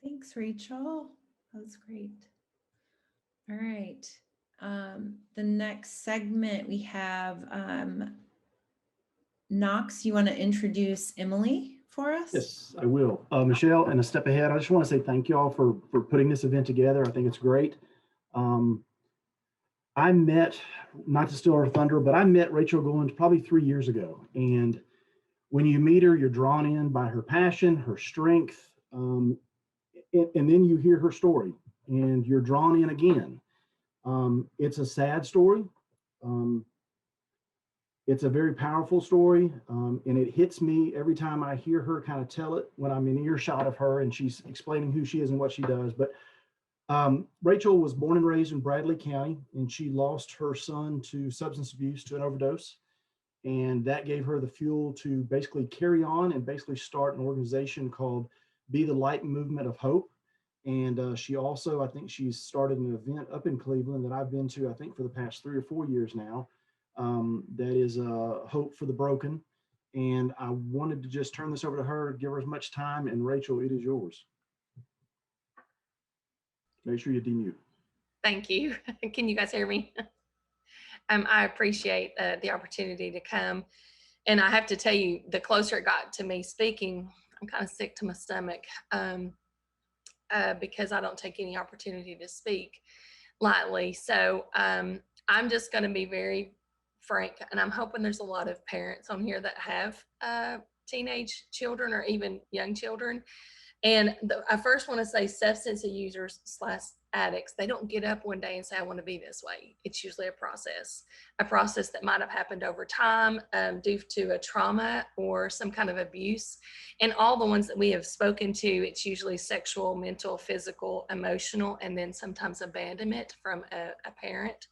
Thanks, Rachel. That was great. All right. The next segment we have Knox. You want to introduce Emily for us? Yes, I will. Michelle, and a step ahead, I just want to say thank you all for putting this event together. I think it's great. I met, not to steal her thunder, but I met Rachel Goins probably 3 years ago. And when you meet her, you're drawn in by her passion, her strength, and then you hear her story and you're drawn in again. It's a sad story. It's a very powerful story, and it hits me every time I hear her kind of tell it when I'm in earshot of her and she's explaining who she is and what she does. But Rachel was born and raised in Bradley County, and she lost her son to substance abuse, to an overdose. And that gave her the fuel to basically carry on and basically start an organization called Be the Light Movement of Hope. And she also, I think she's started an event up in Cleveland that I've been to, I think for the past 3 or 4 years now, that is Hope for the Broken. And I wanted to just turn this over to her, give her as much time, and Rachel, it is yours. Make sure you demute. Thank you. Can you guys hear me? I appreciate the opportunity to come. And I have to tell you, the closer it got to me speaking, I'm kind of sick to my stomach because I don't take any opportunity to speak lightly. So I'm just going to be very frank, and I'm hoping there's a lot of parents on here that have teenage children or even young children. And I first want to say substance users / addicts, they don't get up one day and say, I want to be this way. It's usually a process that might have happened over time due to a trauma or some kind of abuse. And all the ones that we have spoken to, it's usually sexual, mental, physical, emotional, and then sometimes abandonment from a parent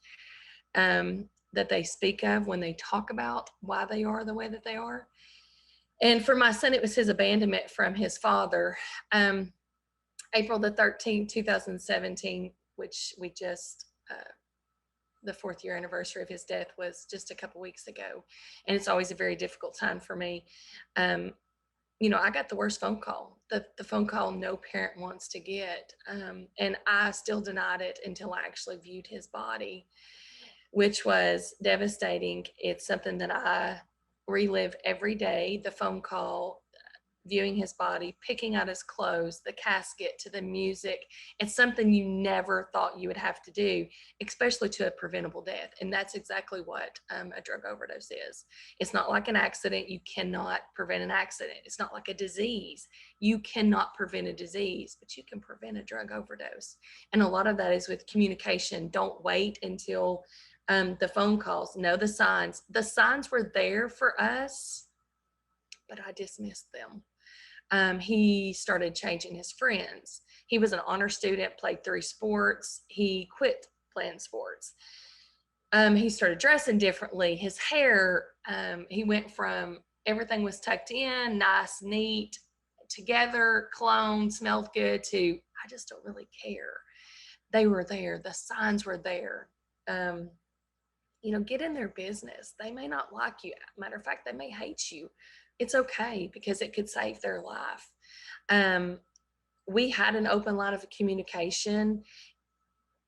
that they speak of when they talk about why they are the way that they are. And for my son, it was his abandonment from his father. April the 13th, 2017, which we just, the 4th year anniversary of his death was just a couple weeks ago. And it's always a very difficult time for me. You know, I got the worst phone call, the phone call no parent wants to get. And I still denied it until I actually viewed his body, which was devastating. It's something that I relive every day, the phone call, viewing his body, picking out his clothes, the casket, to the music. It's something you never thought you would have to do, especially to a preventable death. And that's exactly what a drug overdose is. It's not like an accident. You cannot prevent an accident. It's not like a disease. You cannot prevent a disease, but you can prevent a drug overdose. And a lot of that is with communication. Don't wait until the phone calls. Know the signs. The signs were there for us, but I dismissed them. He started changing his friends. He was an honor student, played 3 sports. He quit playing sports. He started dressing differently. His hair, he went from everything was tucked in, nice, neat, together, cologne, smelled good, to I just don't really care. They were there. The signs were there. You know, get in their business. They may not like you. Matter of fact, they may hate you. It's okay, because it could save their life. We had an open line of communication,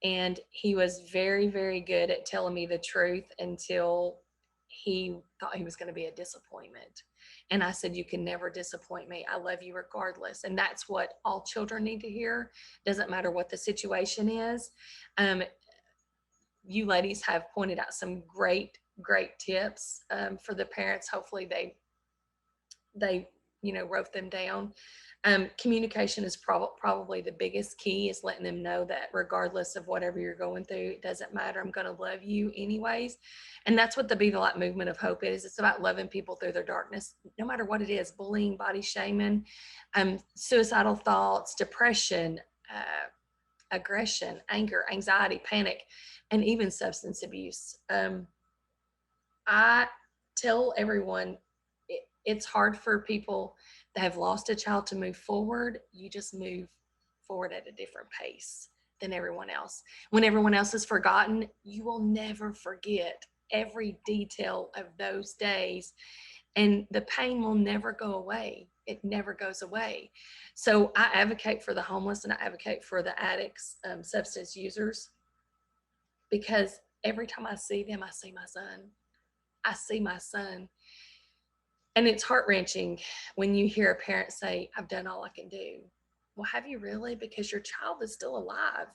and he was very, very good at telling me the truth until he thought he was going to be a disappointment. And I said, you can never disappoint me. I love you regardless. And that's what all children need to hear. Doesn't matter what the situation is. You ladies have pointed out some great tips for the parents. Hopefully they you know, wrote them down. Communication is probably the biggest key, is letting them know that regardless of whatever you're going through, it doesn't matter. I'm going to love you anyways. And that's what the Be the Light movement of hope is. It's about loving people through their darkness, no matter what it is: bullying, body shaming, suicidal thoughts, depression, aggression, anger, anxiety, panic, and even substance abuse. I tell everyone it's hard for people that have lost a child to move forward. You just move forward at a different pace than everyone else. When everyone else is forgotten, you will never forget every detail of those days, and the pain will never go away. It never goes away. So I advocate for the homeless, and I advocate for the addicts, substance users, because every time I see them, I see my son. I see my son. And it's heart-wrenching when you hear a parent say, I've done all I can do. Well, have you really? Because your child is still alive.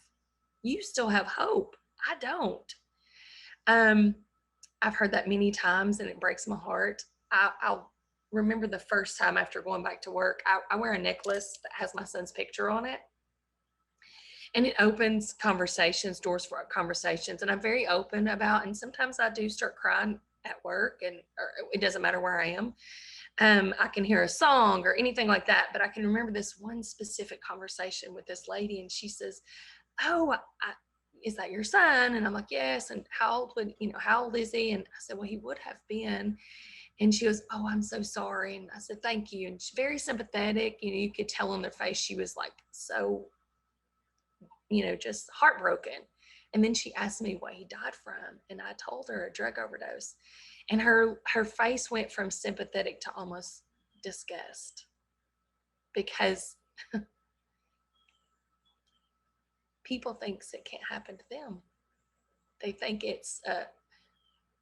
You still have hope. I don't. I've heard that many times, and it breaks my heart. I'll remember the first time after going back to work, I wear a necklace that has my son's picture on it. And it opens conversations, doors for conversations. And I'm very open about, and sometimes I do start crying at work, and or it doesn't matter where I am. I can hear a song or anything like that, but I can remember this one specific conversation with this lady, and she says, oh, is that your son? And I'm like, yes. And how old is he? And I said, well, he would have been. And she goes, oh, I'm so sorry. And I said, thank you. And she's very sympathetic. You could tell on their face, she was like, so, just heartbroken. And then she asked me what he died from. And I told her a drug overdose. And her face went from sympathetic to almost disgust, because people think it can't happen to them. They think it's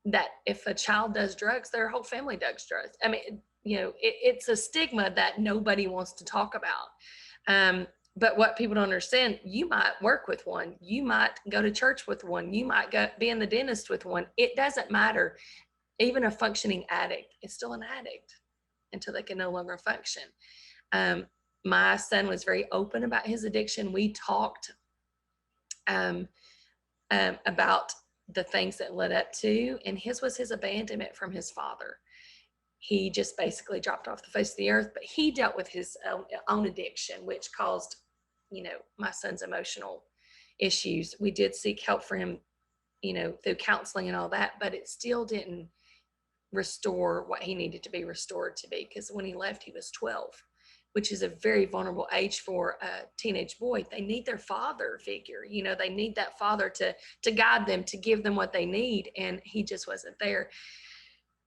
that if a child does drugs, their whole family does drugs. I mean, it's a stigma that nobody wants to talk about. But what people don't understand, you might work with one, you might go to church with one, you might be in the dentist with one. It doesn't matter. Even a functioning addict is still an addict until they can no longer function. My son was very open about his addiction. We talked about the things that led up to, and his was his abandonment from his father. He just basically dropped off the face of the earth, but he dealt with his own addiction, which caused, my son's emotional issues. We did seek help for him, through counseling and all that, but it still didn't restore what he needed to be restored to be, because when he left, he was 12, which is a very vulnerable age for a teenage boy. They need their father figure. They need that father to guide them, to give them what they need, and he just wasn't there.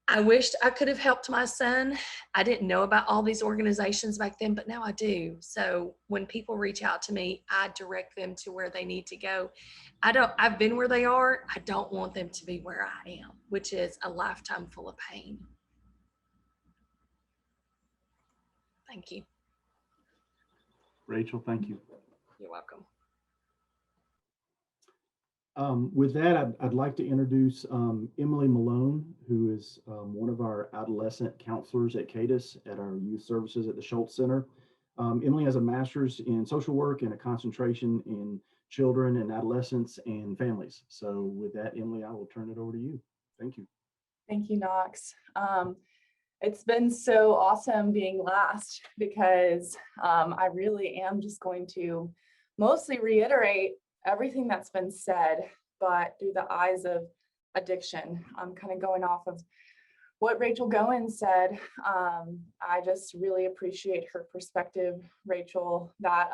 I wished I could have helped my son. I didn't know about all these organizations back then, but now I do. So when people reach out to me, I direct them to where they need to go. I've been where they are. I don't want them to be where I am, which is a lifetime full of pain. Thank you. Rachel, thank you. You're welcome. With that, I'd like to introduce Emily Malone, who is one of our adolescent counselors at CADAS at our youth services at the Schultz Center. Emily has a master's in social work and a concentration in children and adolescents and families. So with that, Emily, I will turn it over to you. Thank you. Thank you, Knox. It's been so awesome being last, because I really am just going to mostly reiterate everything that's been said, but through the eyes of addiction. I'm kind of going off of what Rachel Goen said. I just really appreciate her perspective, Rachel. That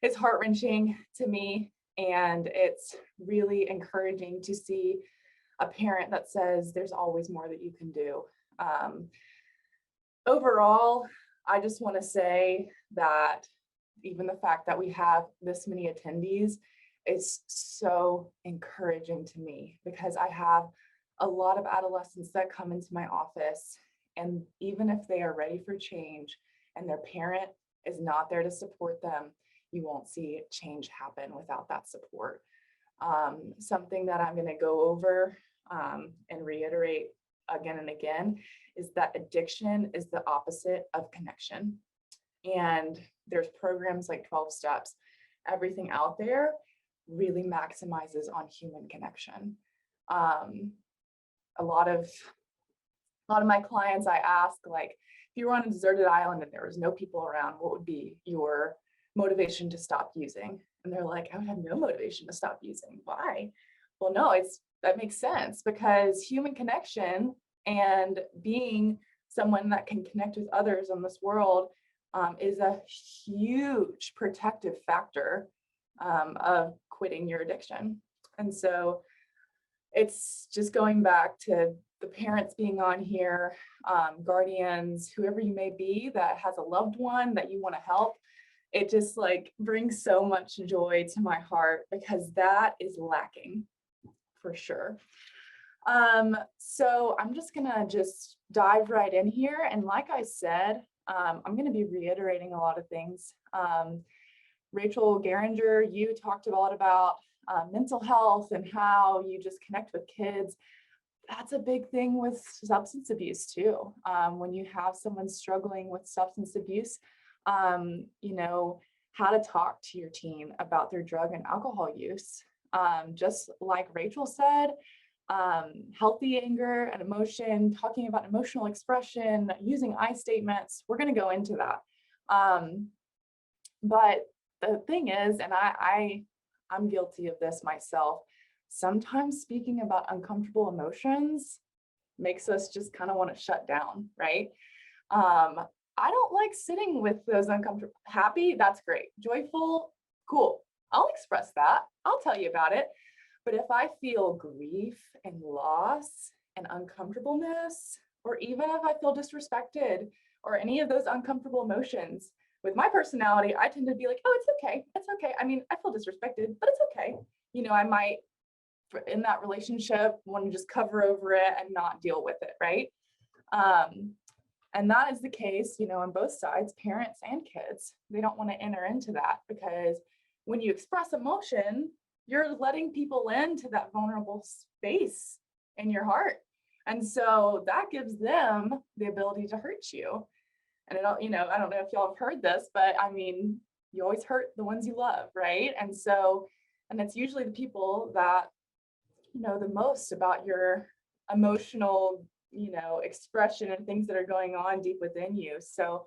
it's heart-wrenching to me, and it's really encouraging to see a parent that says there's always more that you can do. Overall, I just want to say that even the fact that we have this many attendees is so encouraging to me, because I have a lot of adolescents that come into my office, and even if they are ready for change and their parent is not there to support them, you won't see change happen without that support. Something that I'm going to go over and reiterate again and again is that addiction is the opposite of connection. and there's programs like 12 steps, everything out there really maximizes on human connection. A lot of my clients, I ask, like, if you were on a deserted island and there was no people around, what would be your motivation to stop using? And they're like, I would have no motivation to stop using. Why? Well, no, that makes sense, because human connection and being someone that can connect with others in this world is a huge protective factor of quitting your addiction. And so it's just going back to the parents being on here, guardians, whoever you may be that has a loved one that you want to help. It just like brings so much joy to my heart, because that is lacking for sure. So I'm just gonna dive right in here. And like I said, I'm gonna be reiterating a lot of things. Rachel Geringer, you talked a lot about mental health and how you just connect with kids. That's a big thing with substance abuse too. When you have someone struggling with substance abuse, you know, how to talk to your teen about their drug and alcohol use. Just like Rachel said, healthy anger and emotion, talking about emotional expression, using I statements. We're going to go into that. But the thing is, and I'm guilty of this myself, sometimes speaking about uncomfortable emotions makes us just kind of want to shut down, right? I don't like sitting with those uncomfortable. Happy, that's great. Joyful, cool. I'll express that. I'll tell you about it. But if I feel grief and loss and uncomfortableness, or even if I feel disrespected or any of those uncomfortable emotions, with my personality, I tend to be like, oh, it's okay. It's okay. I mean, I feel disrespected, but it's okay. You know, I might, in that relationship, want to just cover over it and not deal with it, right? And that is the case, you know, on both sides, parents and kids. They don't want to enter into that, because when you express emotion, you're letting people into that vulnerable space in your heart. And so that gives them the ability to hurt you. And you know, I don't know if y'all have heard this, but I mean, you always hurt the ones you love, right? And so, and it's usually the people that, you know, the most about your emotional, you know, expression and things that are going on deep within you. So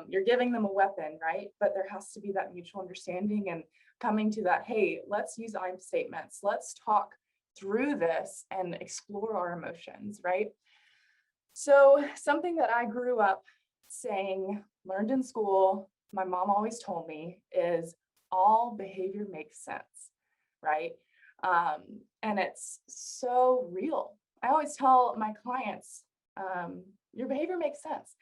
you're giving them a weapon, right? But there has to be that mutual understanding and coming to that, hey, let's use I statements. Let's talk through this and explore our emotions, right? So something that I grew up saying, learned in school, my mom always told me, is all behavior makes sense, right? And it's so real. I always tell my clients, your behavior makes sense.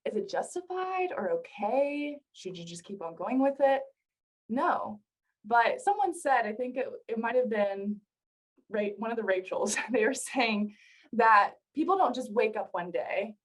Is it justified or okay? Should you just keep on going with it? No. But someone said, I think it might have been one of the Rachels, they were saying that people don't just wake up one day.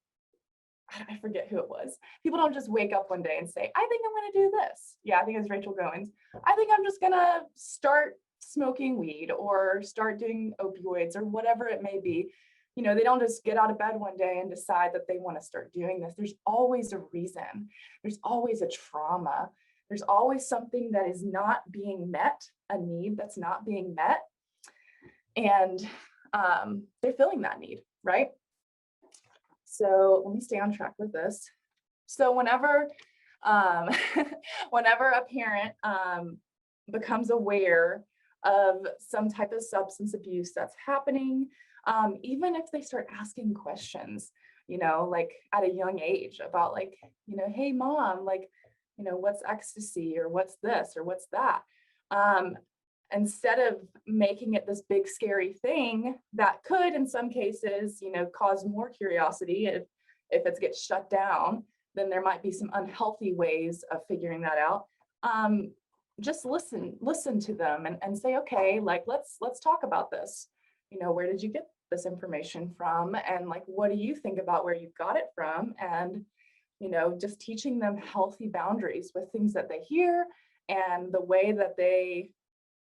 I forget who it was. People don't just wake up one day and say, I think I'm going to do this. Yeah, I think it was Rachel Goins. I think I'm just going to start smoking weed or start doing opioids or whatever it may be. You know, they don't just get out of bed one day and decide that they want to start doing this. There's always a reason. There's always a trauma. There's always something that is not being met, a need that's not being met. And they're filling that need, right? So let me stay on track with this. So whenever a parent becomes aware of some type of substance abuse that's happening, even if they start asking questions, you know, like at a young age about like, you know, hey mom, like, you know, what's ecstasy or what's this or what's that? Instead of making it this big scary thing that could in some cases, you know, cause more curiosity, if it gets shut down, then there might be some unhealthy ways of figuring that out. Just listen to them and say, okay, like, let's talk about this. You know, where did you get this information from? And like, what do you think about where you got it from? And, you know, just teaching them healthy boundaries with things that they hear and the way that they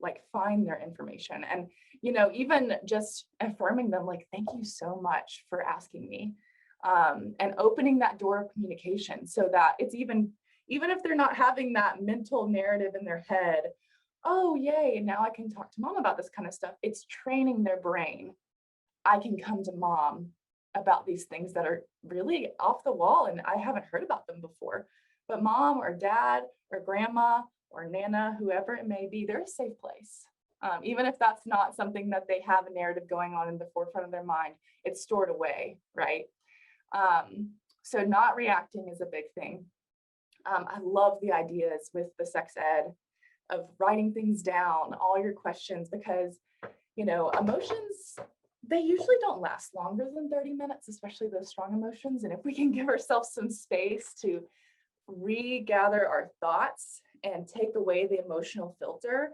like find their information. And, you know, even just affirming them, like, thank you so much for asking me, and opening that door of communication so that it's even even if they're not having that mental narrative in their head, oh, yay, now I can talk to mom about this kind of stuff. It's training their brain. I can come to mom about these things that are really off the wall and I haven't heard about them before. But mom or dad or grandma or Nana, whoever it may be, they're a safe place. Even if that's not something that they have a narrative going on in the forefront of their mind, it's stored away, right? So not reacting is a big thing. I love the ideas with the sex ed of writing things down, all your questions, because, you know, emotions, they usually don't last longer than 30 minutes, especially those strong emotions. And if we can give ourselves some space to regather our thoughts and take away the emotional filter,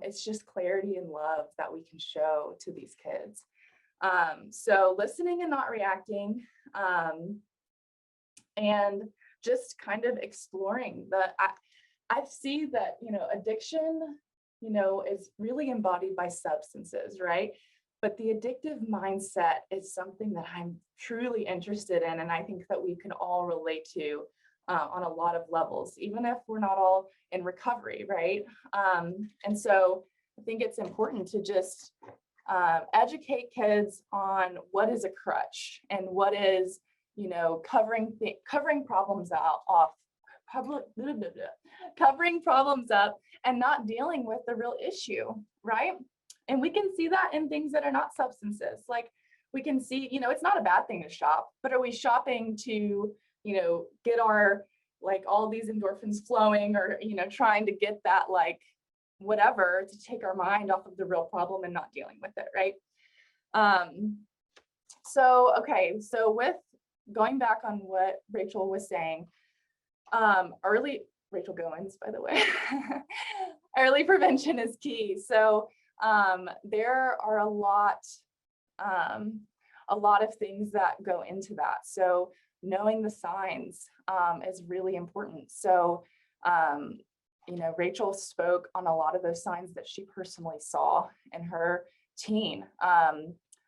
it's just clarity and love that we can show to these kids. So listening and not reacting, and just kind of exploring I see that, you know, addiction, you know, is really embodied by substances, right? But the addictive mindset is something that I'm truly interested in. And I think that we can all relate to on a lot of levels, even if we're not all in recovery, right? And so I think it's important to just educate kids on what is a crutch and what is, you know, covering problems covering problems up and not dealing with the real issue, right? And we can see that in things that are not substances. Like we can see, you know, it's not a bad thing to shop, but are we shopping to, you know, get our, like all these endorphins flowing, or, you know, trying to get that, like, whatever, to take our mind off of the real problem and not dealing with it, right? Okay, so with going back on what Rachel was saying, Rachel Goins, by the way, early prevention is key. So there are a lot of things that go into that. So knowing the signs is really important. So, you know, Rachel spoke on a lot of those signs that she personally saw in her teen.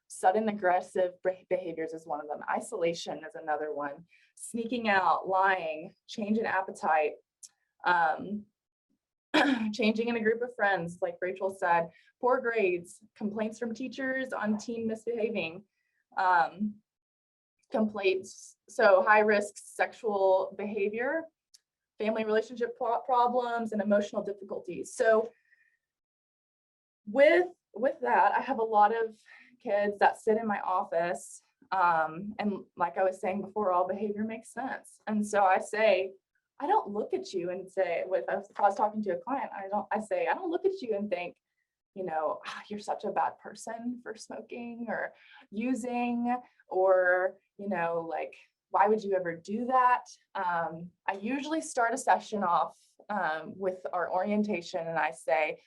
Sudden aggressive behaviors is one of them. Isolation is another one. Sneaking out, lying, change in appetite, changing in a group of friends, like Rachel said, poor grades, complaints from teachers on teen misbehaving, complaints, so high risk sexual behavior, family relationship problems, and emotional difficulties. So with that, I have a lot of kids that sit in my office, and like I was saying before, all behavior makes sense. And so I say, I don't look at you and say, if I was talking to a client, I don't look at you and think, you know, oh, you're such a bad person for smoking or using, or, you know, like, why would you ever do that? I usually start a session off with our orientation, and I say,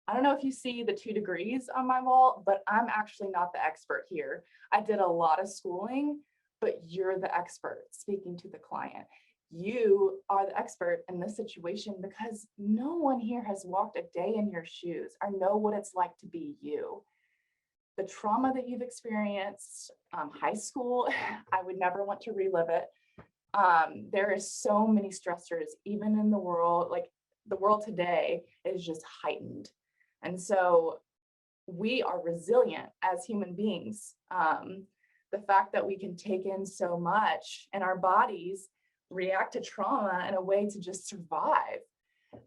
I don't know if you see the 2 degrees on my wall, but I'm actually not the expert here. I did a lot of schooling, but you're the expert speaking to the client. You are the expert in this situation because no one here has walked a day in your shoes or know what it's like to be you. The trauma that you've experienced, high school, I would never want to relive it. There is so many stressors, even in the world, like the world today is just heightened. And so we are resilient as human beings. The fact that we can take in so much and our bodies react to trauma in a way to just survive.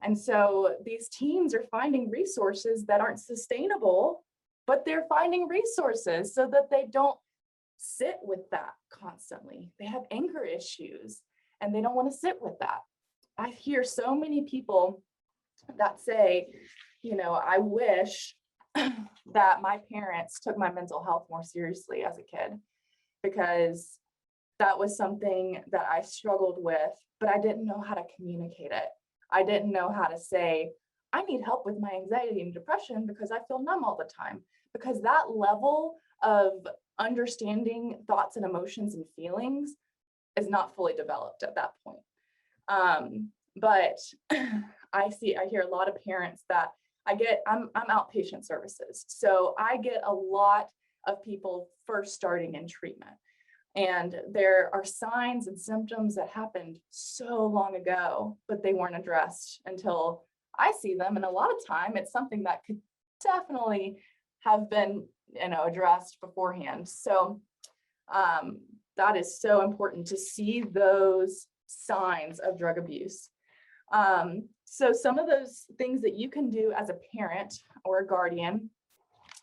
And so these teens are finding resources that aren't sustainable, but they're finding resources so that they don't sit with that constantly. They have anger issues and they don't want to sit with that. I hear so many people that say, you know, I wish that my parents took my mental health more seriously as a kid, because that was something that I struggled with, but I didn't know how to communicate it. I didn't know how to say, I need help with my anxiety and depression because I feel numb all the time, because that level of understanding thoughts and emotions and feelings is not fully developed at that point. But I hear a lot of parents that I'm outpatient services. So I get a lot of people first starting in treatment. And there are signs and symptoms that happened so long ago, but they weren't addressed until I see them. And a lot of time it's something that could definitely have been, addressed beforehand. So that is so important to see those signs of drug abuse. So some of those things that you can do as a parent or a guardian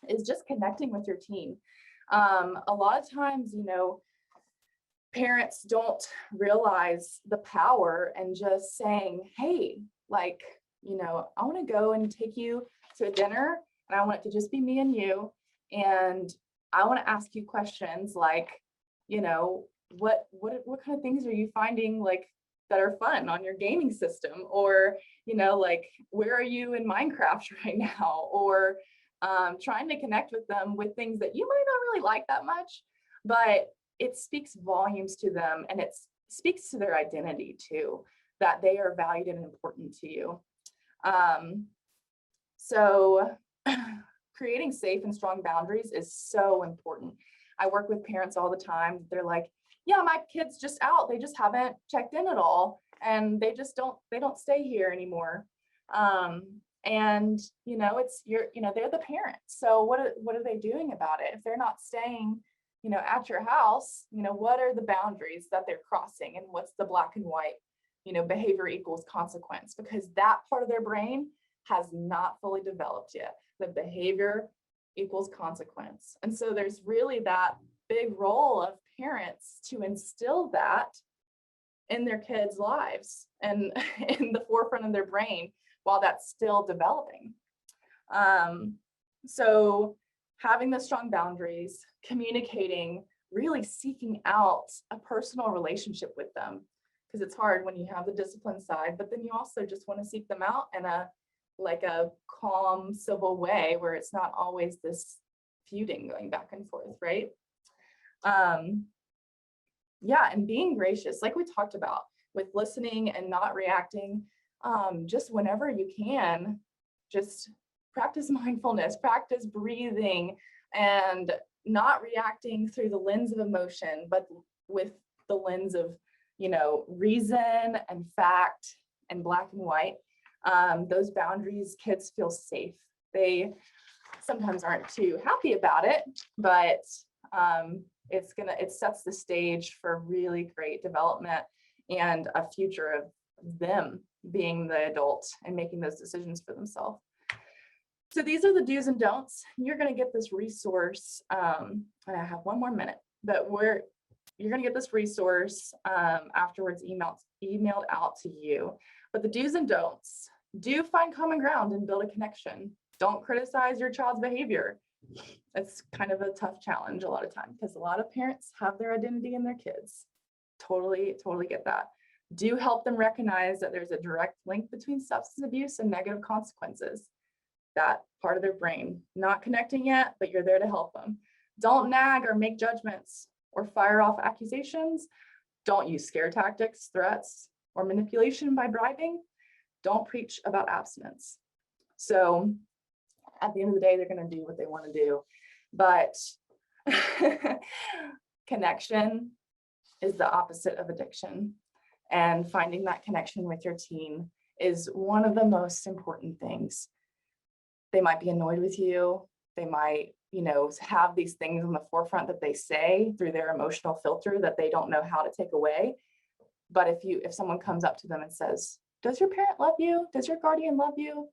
is just connecting with your teen. A lot of times, parents don't realize the power and just saying, hey, like, I want to go and take you to a dinner and I want it to just be me and you. And I want to ask you questions like, what kind of things are you finding like that are fun on your gaming system? Or, like, where are you in Minecraft right now? Or trying to connect with them with things that you might not really like that much, but it speaks volumes to them, and it speaks to their identity too, that they are valued and important to you. So creating safe and strong boundaries is so important. I work with parents all the time. They're like, yeah, my kid's just out. They just haven't checked in at all. And they don't stay here anymore. And they're the parents. So what are they doing about it? If they're not staying, at your house, what are the boundaries that they're crossing, and what's the black and white, behavior equals consequence, because that part of their brain has not fully developed yet. The behavior equals consequence. And so there's really that big role of parents to instill that in their kids' lives and in the forefront of their brain while that's still developing. So having the strong boundaries, communicating, really seeking out a personal relationship with them, because it's hard when you have the discipline side, but then you also just want to seek them out in a calm, civil way where it's not always this feuding going back and forth, right? Yeah, and being gracious, like we talked about, with listening and not reacting. Just whenever you can, just practice mindfulness, practice breathing, and not reacting through the lens of emotion, but with the lens of, reason and fact and black and white. Those boundaries, kids feel safe. They sometimes aren't too happy about it, but it sets the stage for really great development and a future of them being the adult and making those decisions for themselves. So these are the do's and don'ts. You're going to get this resource. And I have one more minute, but you're going to get this resource afterwards emailed out to you. But the do's and don'ts: do find common ground and build a connection. Don't criticize your child's behavior. It's kind of a tough challenge a lot of times because a lot of parents have their identity in their kids. Totally get that. Do help them recognize that there's a direct link between substance abuse and negative consequences. That part of their brain, not connecting yet, but you're there to help them. Don't nag or make judgments or fire off accusations. Don't use scare tactics, threats, or manipulation by bribing. Don't preach about abstinence. So at the end of the day, they're going to do what they want to do. But connection is the opposite of addiction. And finding that connection with your teen is one of the most important things. They might be annoyed with you. They might, have these things on the forefront that they say through their emotional filter that they don't know how to take away. But if someone comes up to them and says, does your parent love you? Does your guardian love you?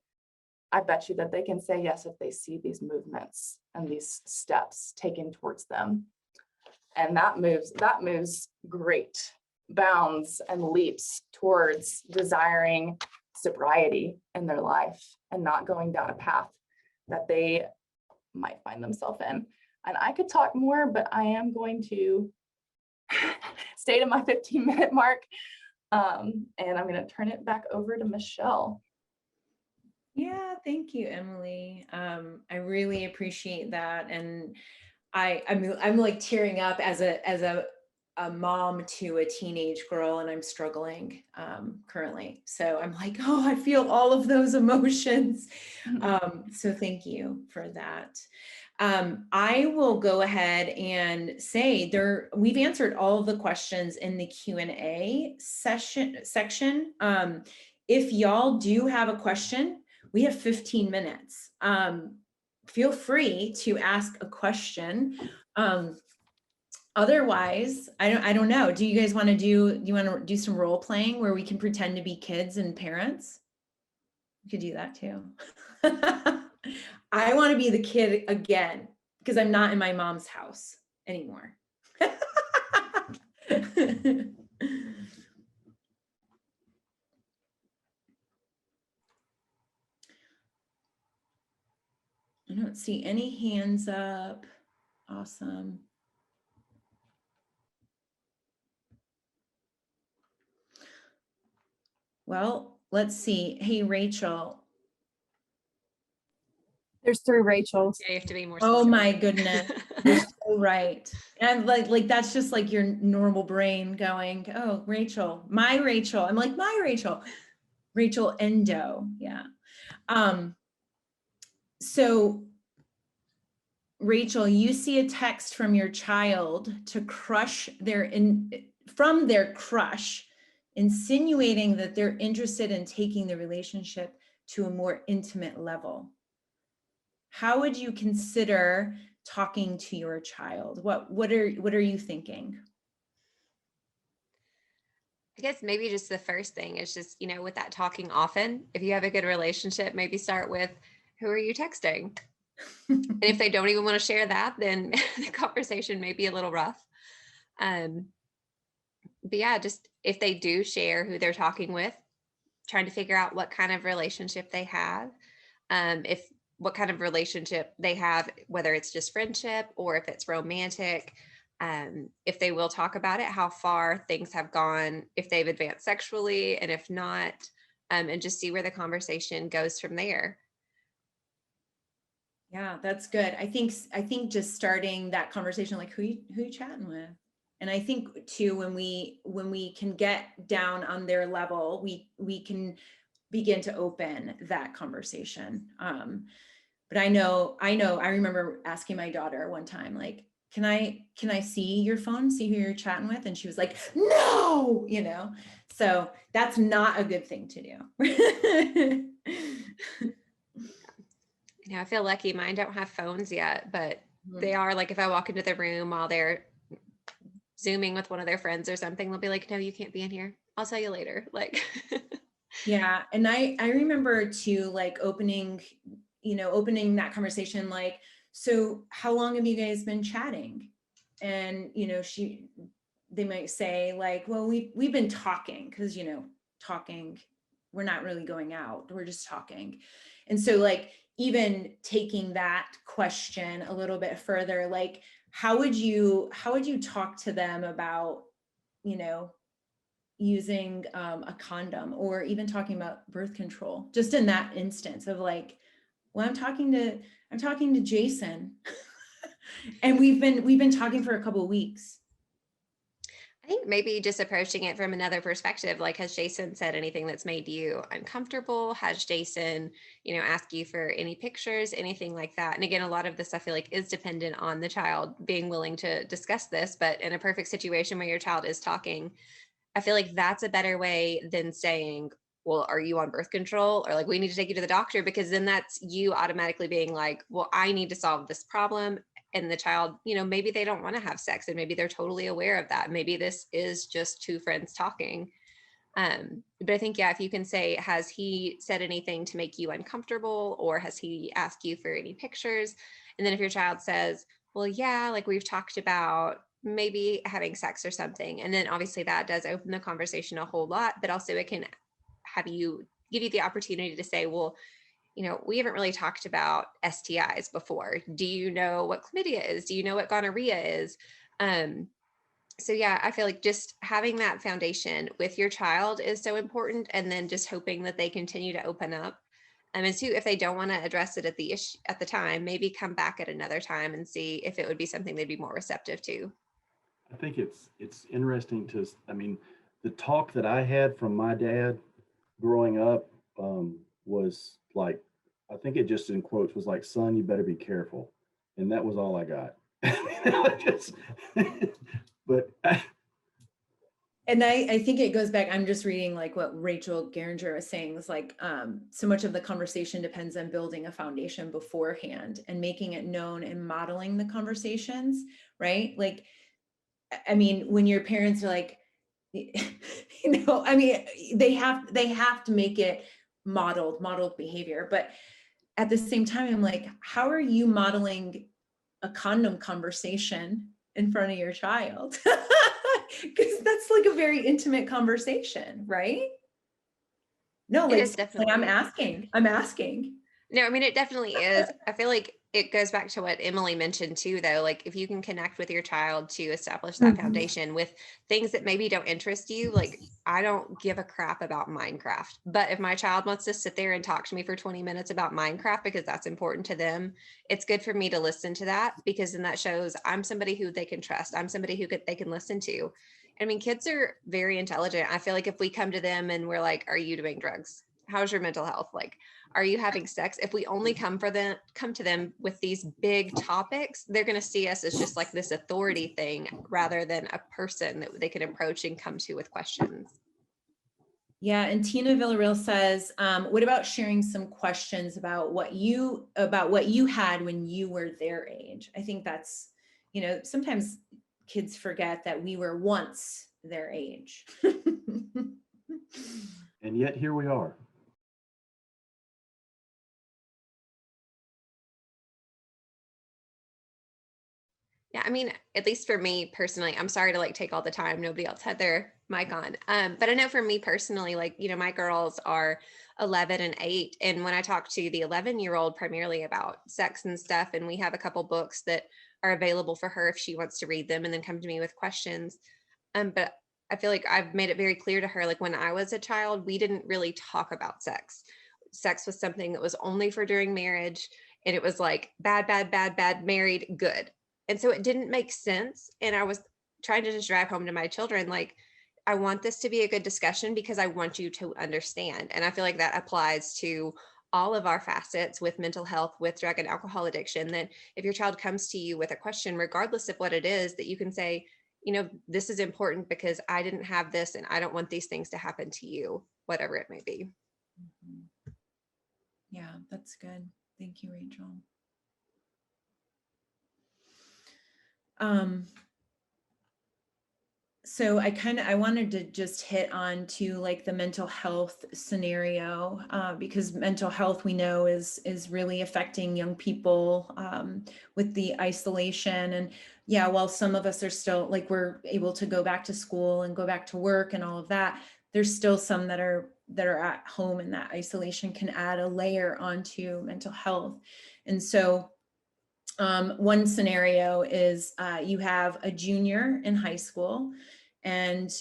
I bet you that they can say yes if they see these movements and these steps taken towards them. And that moves great bounds and leaps towards desiring sobriety in their life and not going down a path that they might find themselves in. And I could talk more, but I am going to stay to my 15-minute mark. And I'm going to turn it back over to Michelle. Yeah, thank you, Emily. I really appreciate that. And I'm like tearing up as a mom to a teenage girl, and I'm struggling currently. So I'm like, oh, I feel all of those emotions. So thank you for that. I will go ahead and say we've answered all of the questions in the Q&A section. If y'all do have a question, we have 15 minutes. Feel free to ask a question. Otherwise, I don't know. Do you guys want to do some role playing where we can pretend to be kids and parents? We could do that too. I want to be the kid again because I'm not in my mom's house anymore. I don't see any hands up. Awesome. Well, let's see. Hey, Rachel. There's 3 Rachels. Yeah, you have to be more Oh specific. my goodness. You're so right. And like that's just like your normal brain going, oh, Rachel, my Rachel. I'm like, my Rachel. Rachel Endo. Yeah. So Rachel, you see a text from your child to crush from their crush, insinuating that they're interested in taking the relationship to a more intimate level. How would you consider talking to your child? What are you thinking? I guess maybe just the first thing is just, with that talking often, if you have a good relationship, maybe start with, who are you texting? And if they don't even want to share that, then the conversation may be a little rough. But yeah, just if they do share who they're talking with, trying to figure out what kind of relationship they have. What kind of relationship they have, whether it's just friendship or if it's romantic, if they will talk about it, how far things have gone, if they've advanced sexually, and if not, and just see where the conversation goes from there. Yeah, that's good. I think just starting that conversation, like who you chatting with? And I think too, when we can get down on their level, we can begin to open that conversation. But I remember asking my daughter one time, like, can I see your phone, see who you're chatting with? And she was like, no, so that's not a good thing to do. I feel lucky. Mine don't have phones yet, but they are like, if I walk into the room while they're Zooming with one of their friends or something, they'll be like, no, you can't be in here. I'll tell you later. Like, yeah. And I remember too, like opening that conversation, like, so how long have you guys been chatting? And, they might say like, well, we've been talking because, talking, we're not really going out. We're just talking. And so like, even taking that question a little bit further, like, how would you talk to them about, using a condom, or even talking about birth control, just in that instance of like, well, I'm talking to Jason and we've been talking for a couple of weeks. I think maybe just approaching it from another perspective, like, has Jason said anything that's made you uncomfortable? Has Jason, asked you for any pictures, anything like that? And again, a lot of this I feel like is dependent on the child being willing to discuss this, but in a perfect situation where your child is talking, I feel like that's a better way than saying, well, are you on birth control? Or like, we need to take you to the doctor, because then that's you automatically being like, well, I need to solve this problem. And the child, maybe they don't want to have sex, and maybe they're totally aware of that. Maybe this is just two friends talking. But I think, yeah, if you can say, has he said anything to make you uncomfortable, or has he asked you for any pictures? And then if your child says, well, yeah, like we've talked about maybe having sex or something, and then obviously that does open the conversation a whole lot, but also it can give you the opportunity to say, well, we haven't really talked about STIs before. Do you know what chlamydia is? Do you know what gonorrhea is? So yeah, I feel like just having that foundation with your child is so important, and then just hoping that they continue to open up. And two, if they don't want to address it at the time, maybe come back at another time and see if it would be something they'd be more receptive to. I think it's interesting the talk that I had from my dad growing up was like, I think it just in quotes was like, son, you better be careful. And that was all I got. But And I think it goes back, I'm just reading like what Rachel Geringer was saying, is like so much of the conversation depends on building a foundation beforehand and making it known and modeling the conversations, right? Like, I mean, when your parents are like, I mean, they have to make it modeled behavior. But at the same time, I'm like, how are you modeling a condom conversation in front of your child? Because that's like a very intimate conversation, right? No, It like, is definitely. I'm asking. No, I mean, it definitely is. I feel like it goes back to what Emily mentioned too, though. Like, if you can connect with your child to establish that foundation with things that maybe don't interest you, like, I don't give a crap about Minecraft. But if my child wants to sit there and talk to me for 20 minutes about Minecraft because that's important to them, it's good for me to listen to that, because then that shows I'm somebody who they can trust. I'm somebody who they can listen to. I mean, kids are very intelligent. I feel like if we come to them and we're like, are you doing drugs? How's your mental health? Like, are you having sex? If we only come to them with these big topics, they're going to see us as just like this authority thing rather than a person that they can approach and come to with questions. Yeah, and Tina Villarreal says, what about sharing some questions about what you had when you were their age? I think that's, sometimes kids forget that we were once their age. and yet here we are. Yeah, I mean, at least for me personally, I'm sorry to like take all the time. Nobody else had their mic on. But I know for me personally, like, my girls are 11 and 8. And when I talk to the 11-year-old primarily about sex and stuff, and we have a couple books that are available for her if she wants to read them and then come to me with questions. But I feel like I've made it very clear to her, like, when I was a child, we didn't really talk about sex. Sex was something that was only for during marriage. And it was like bad, bad, bad, bad, married, good. And so it didn't make sense. And I was trying to just drive home to my children, like, I want this to be a good discussion because I want you to understand. And I feel like that applies to all of our facets with mental health, with drug and alcohol addiction, that if your child comes to you with a question, regardless of what it is, that you can say, this is important because I didn't have this and I don't want these things to happen to you, whatever it may be. Yeah, that's good. Thank you, Rachel. So I wanted to just hit on to like the mental health scenario, because mental health we know is really affecting young people with the isolation. And yeah, while some of us are still like, we're able to go back to school and go back to work and all of that, there's still some that are at home, and that isolation can add a layer onto mental health. And so one scenario is you have a junior in high school, and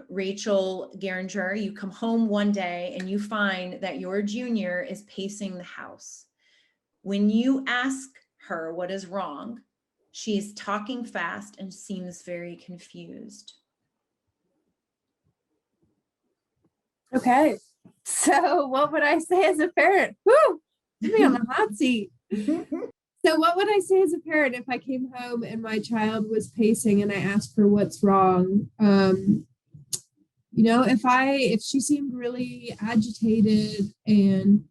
Rachel Geringer, you come home one day and you find that your junior is pacing the house. When you ask her what is wrong, she's talking fast and seems very confused. Okay, so what would I say as a parent? Woo, put me on the hot seat. So what would I say as a parent if I came home and my child was pacing and I asked her what's wrong? If she seemed really agitated and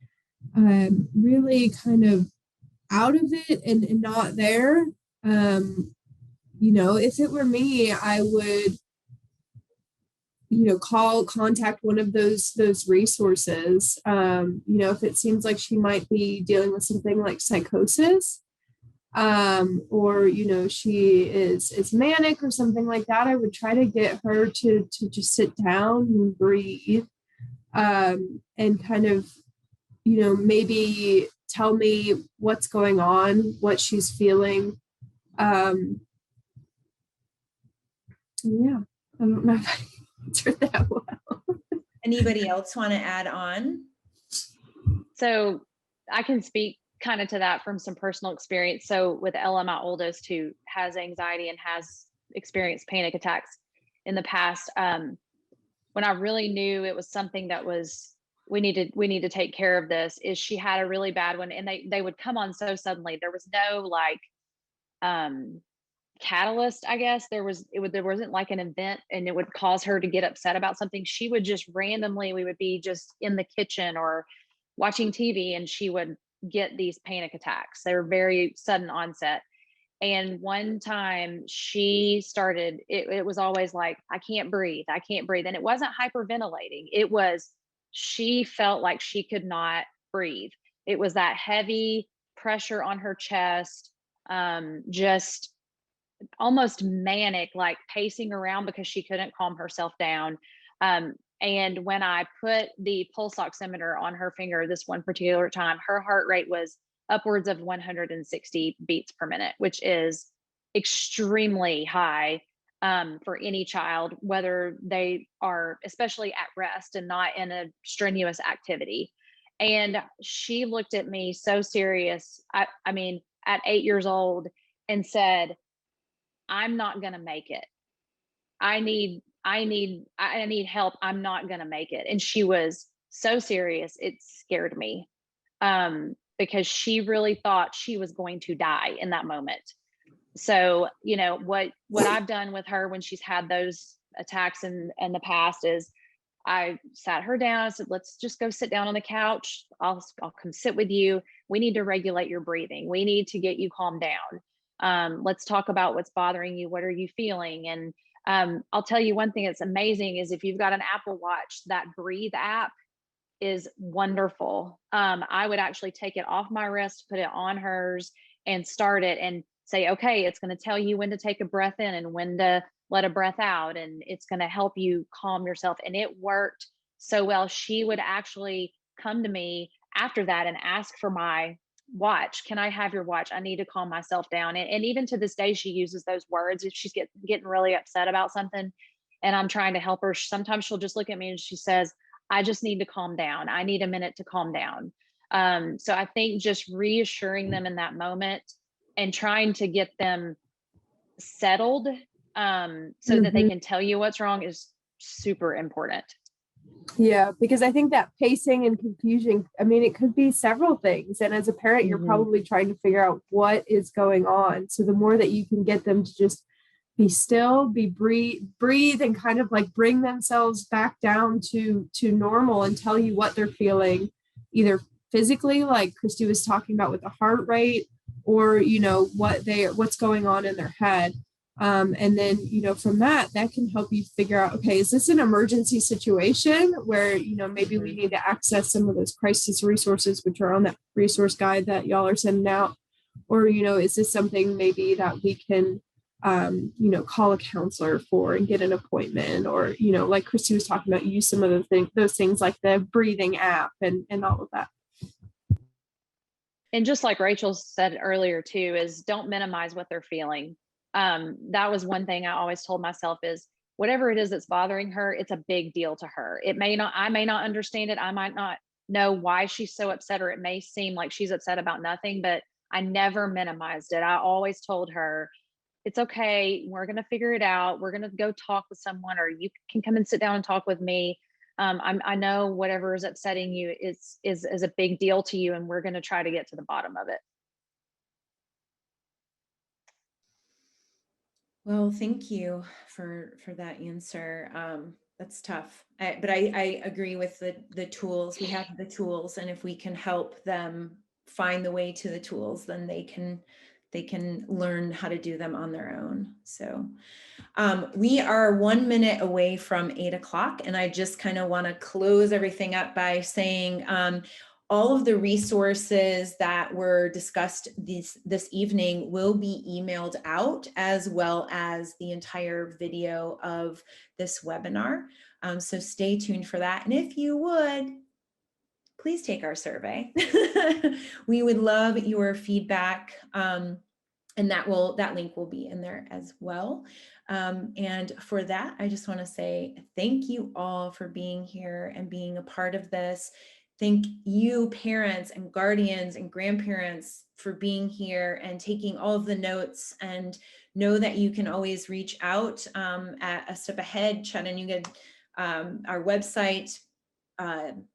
really kind of out of it and not there, if it were me, I would, contact one of those resources. If it seems like she might be dealing with something like psychosis, or she is manic or something like that, I would try to get her to just sit down and breathe, and kind of maybe tell me what's going on, what she's feeling. Yeah, I don't know if I answered that well. Anybody else want to add on? So I can speak kind of to that from some personal experience. So with Ella, my oldest, who has anxiety and has experienced panic attacks in the past, when I really knew it was something that was, we need to take care of this, is she had a really bad one, and they would come on so suddenly. There was no like catalyst, I guess. There wasn't like an event and it would cause her to get upset about something. She would just randomly, we would be just in the kitchen or watching TV, and she would get these panic attacks. They were very sudden onset. And one time she started, it was always like, I can't breathe. And it wasn't hyperventilating. It was, she felt like she could not breathe. It was that heavy pressure on her chest, just almost manic, like pacing around because she couldn't calm herself down. And when I put the pulse oximeter on her finger this one particular time, her heart rate was upwards of 160 beats per minute, which is extremely high for any child, whether they are especially at rest and not in a strenuous activity. And she looked at me so serious, I mean, at 8 years old, and said, I'm not going to make it. I need help. I'm not going to make it. And she was so serious. It scared me. Because she really thought she was going to die in that moment. So, you know, what I've done with her when she's had those attacks in the past is I sat her down. I said, let's just go sit down on the couch. I'll come sit with you. We need to regulate your breathing. We need to get you calmed down. Let's talk about what's bothering you. What are you feeling? And I'll tell you one thing that's amazing is if you've got an Apple Watch, that Breathe app is wonderful. I would actually take it off my wrist, put it on hers, and start it and say, okay, it's going to tell you when to take a breath in and when to let a breath out. And it's going to help you calm yourself. And it worked so well. She would actually come to me after that and ask for my watch. Can I have your watch? I need to calm myself down. And even to this day, she uses those words if she's getting really upset about something and I'm trying to help her. Sometimes she'll just look at me and she says, I just need to calm down. I need a minute to calm down. So I think just reassuring them in that moment and trying to get them settled so that they can tell you what's wrong is super important. Yeah, because I think that pacing and confusion, I mean, it could be several things. And as a parent, you're probably trying to figure out what is going on. So the more that you can get them to just be still, breathe and kind of like bring themselves back down to normal and tell you what they're feeling, either physically, like Christy was talking about with the heart rate, or, you know, what's going on in their head. And then, you know, from that can help you figure out, okay, is this an emergency situation where, you know, maybe we need to access some of those crisis resources, which are on that resource guide that y'all are sending out? Or, you know, is this something maybe that we can, you know, call a counselor for and get an appointment? Or, you know, like Christy was talking about, use some of those things like the breathing app and all of that. And just like Rachel said earlier too, is don't minimize what they're feeling. That was one thing I always told myself is whatever it is that's bothering her, it's a big deal to her. I may not understand it. I might not know why she's so upset, or it may seem like she's upset about nothing, but I never minimized it. I always told her, it's okay. We're going to figure it out. We're going to go talk with someone, or you can come and sit down and talk with me. I know whatever is upsetting you is a big deal to you, and we're going to try to get to the bottom of it. Well, thank you for that answer. That's tough, but I agree with the tools. We have the tools, and if we can help them find the way to the tools, then they can learn how to do them on their own. So we are 1 minute away from 8 o'clock, and I just kind of want to close everything up by saying all of the resources that were discussed this evening will be emailed out, as well as the entire video of this webinar. So stay tuned for that. And if you would, please take our survey. We would love your feedback. And that link will be in there as well. And for that, I just want to say thank you all for being here and being a part of this. Thank you, parents and guardians and grandparents, for being here and taking all of the notes. And know that you can always reach out at A Step Ahead Chattanooga. Our website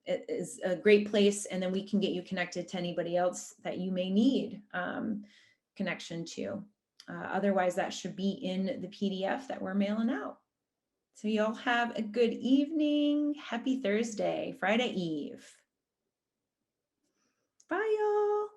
is a great place, and then we can get you connected to anybody else that you may need connection to. Otherwise, that should be in the PDF that we're mailing out. So y'all have a good evening. Happy Thursday, Friday Eve. Bye, y'all.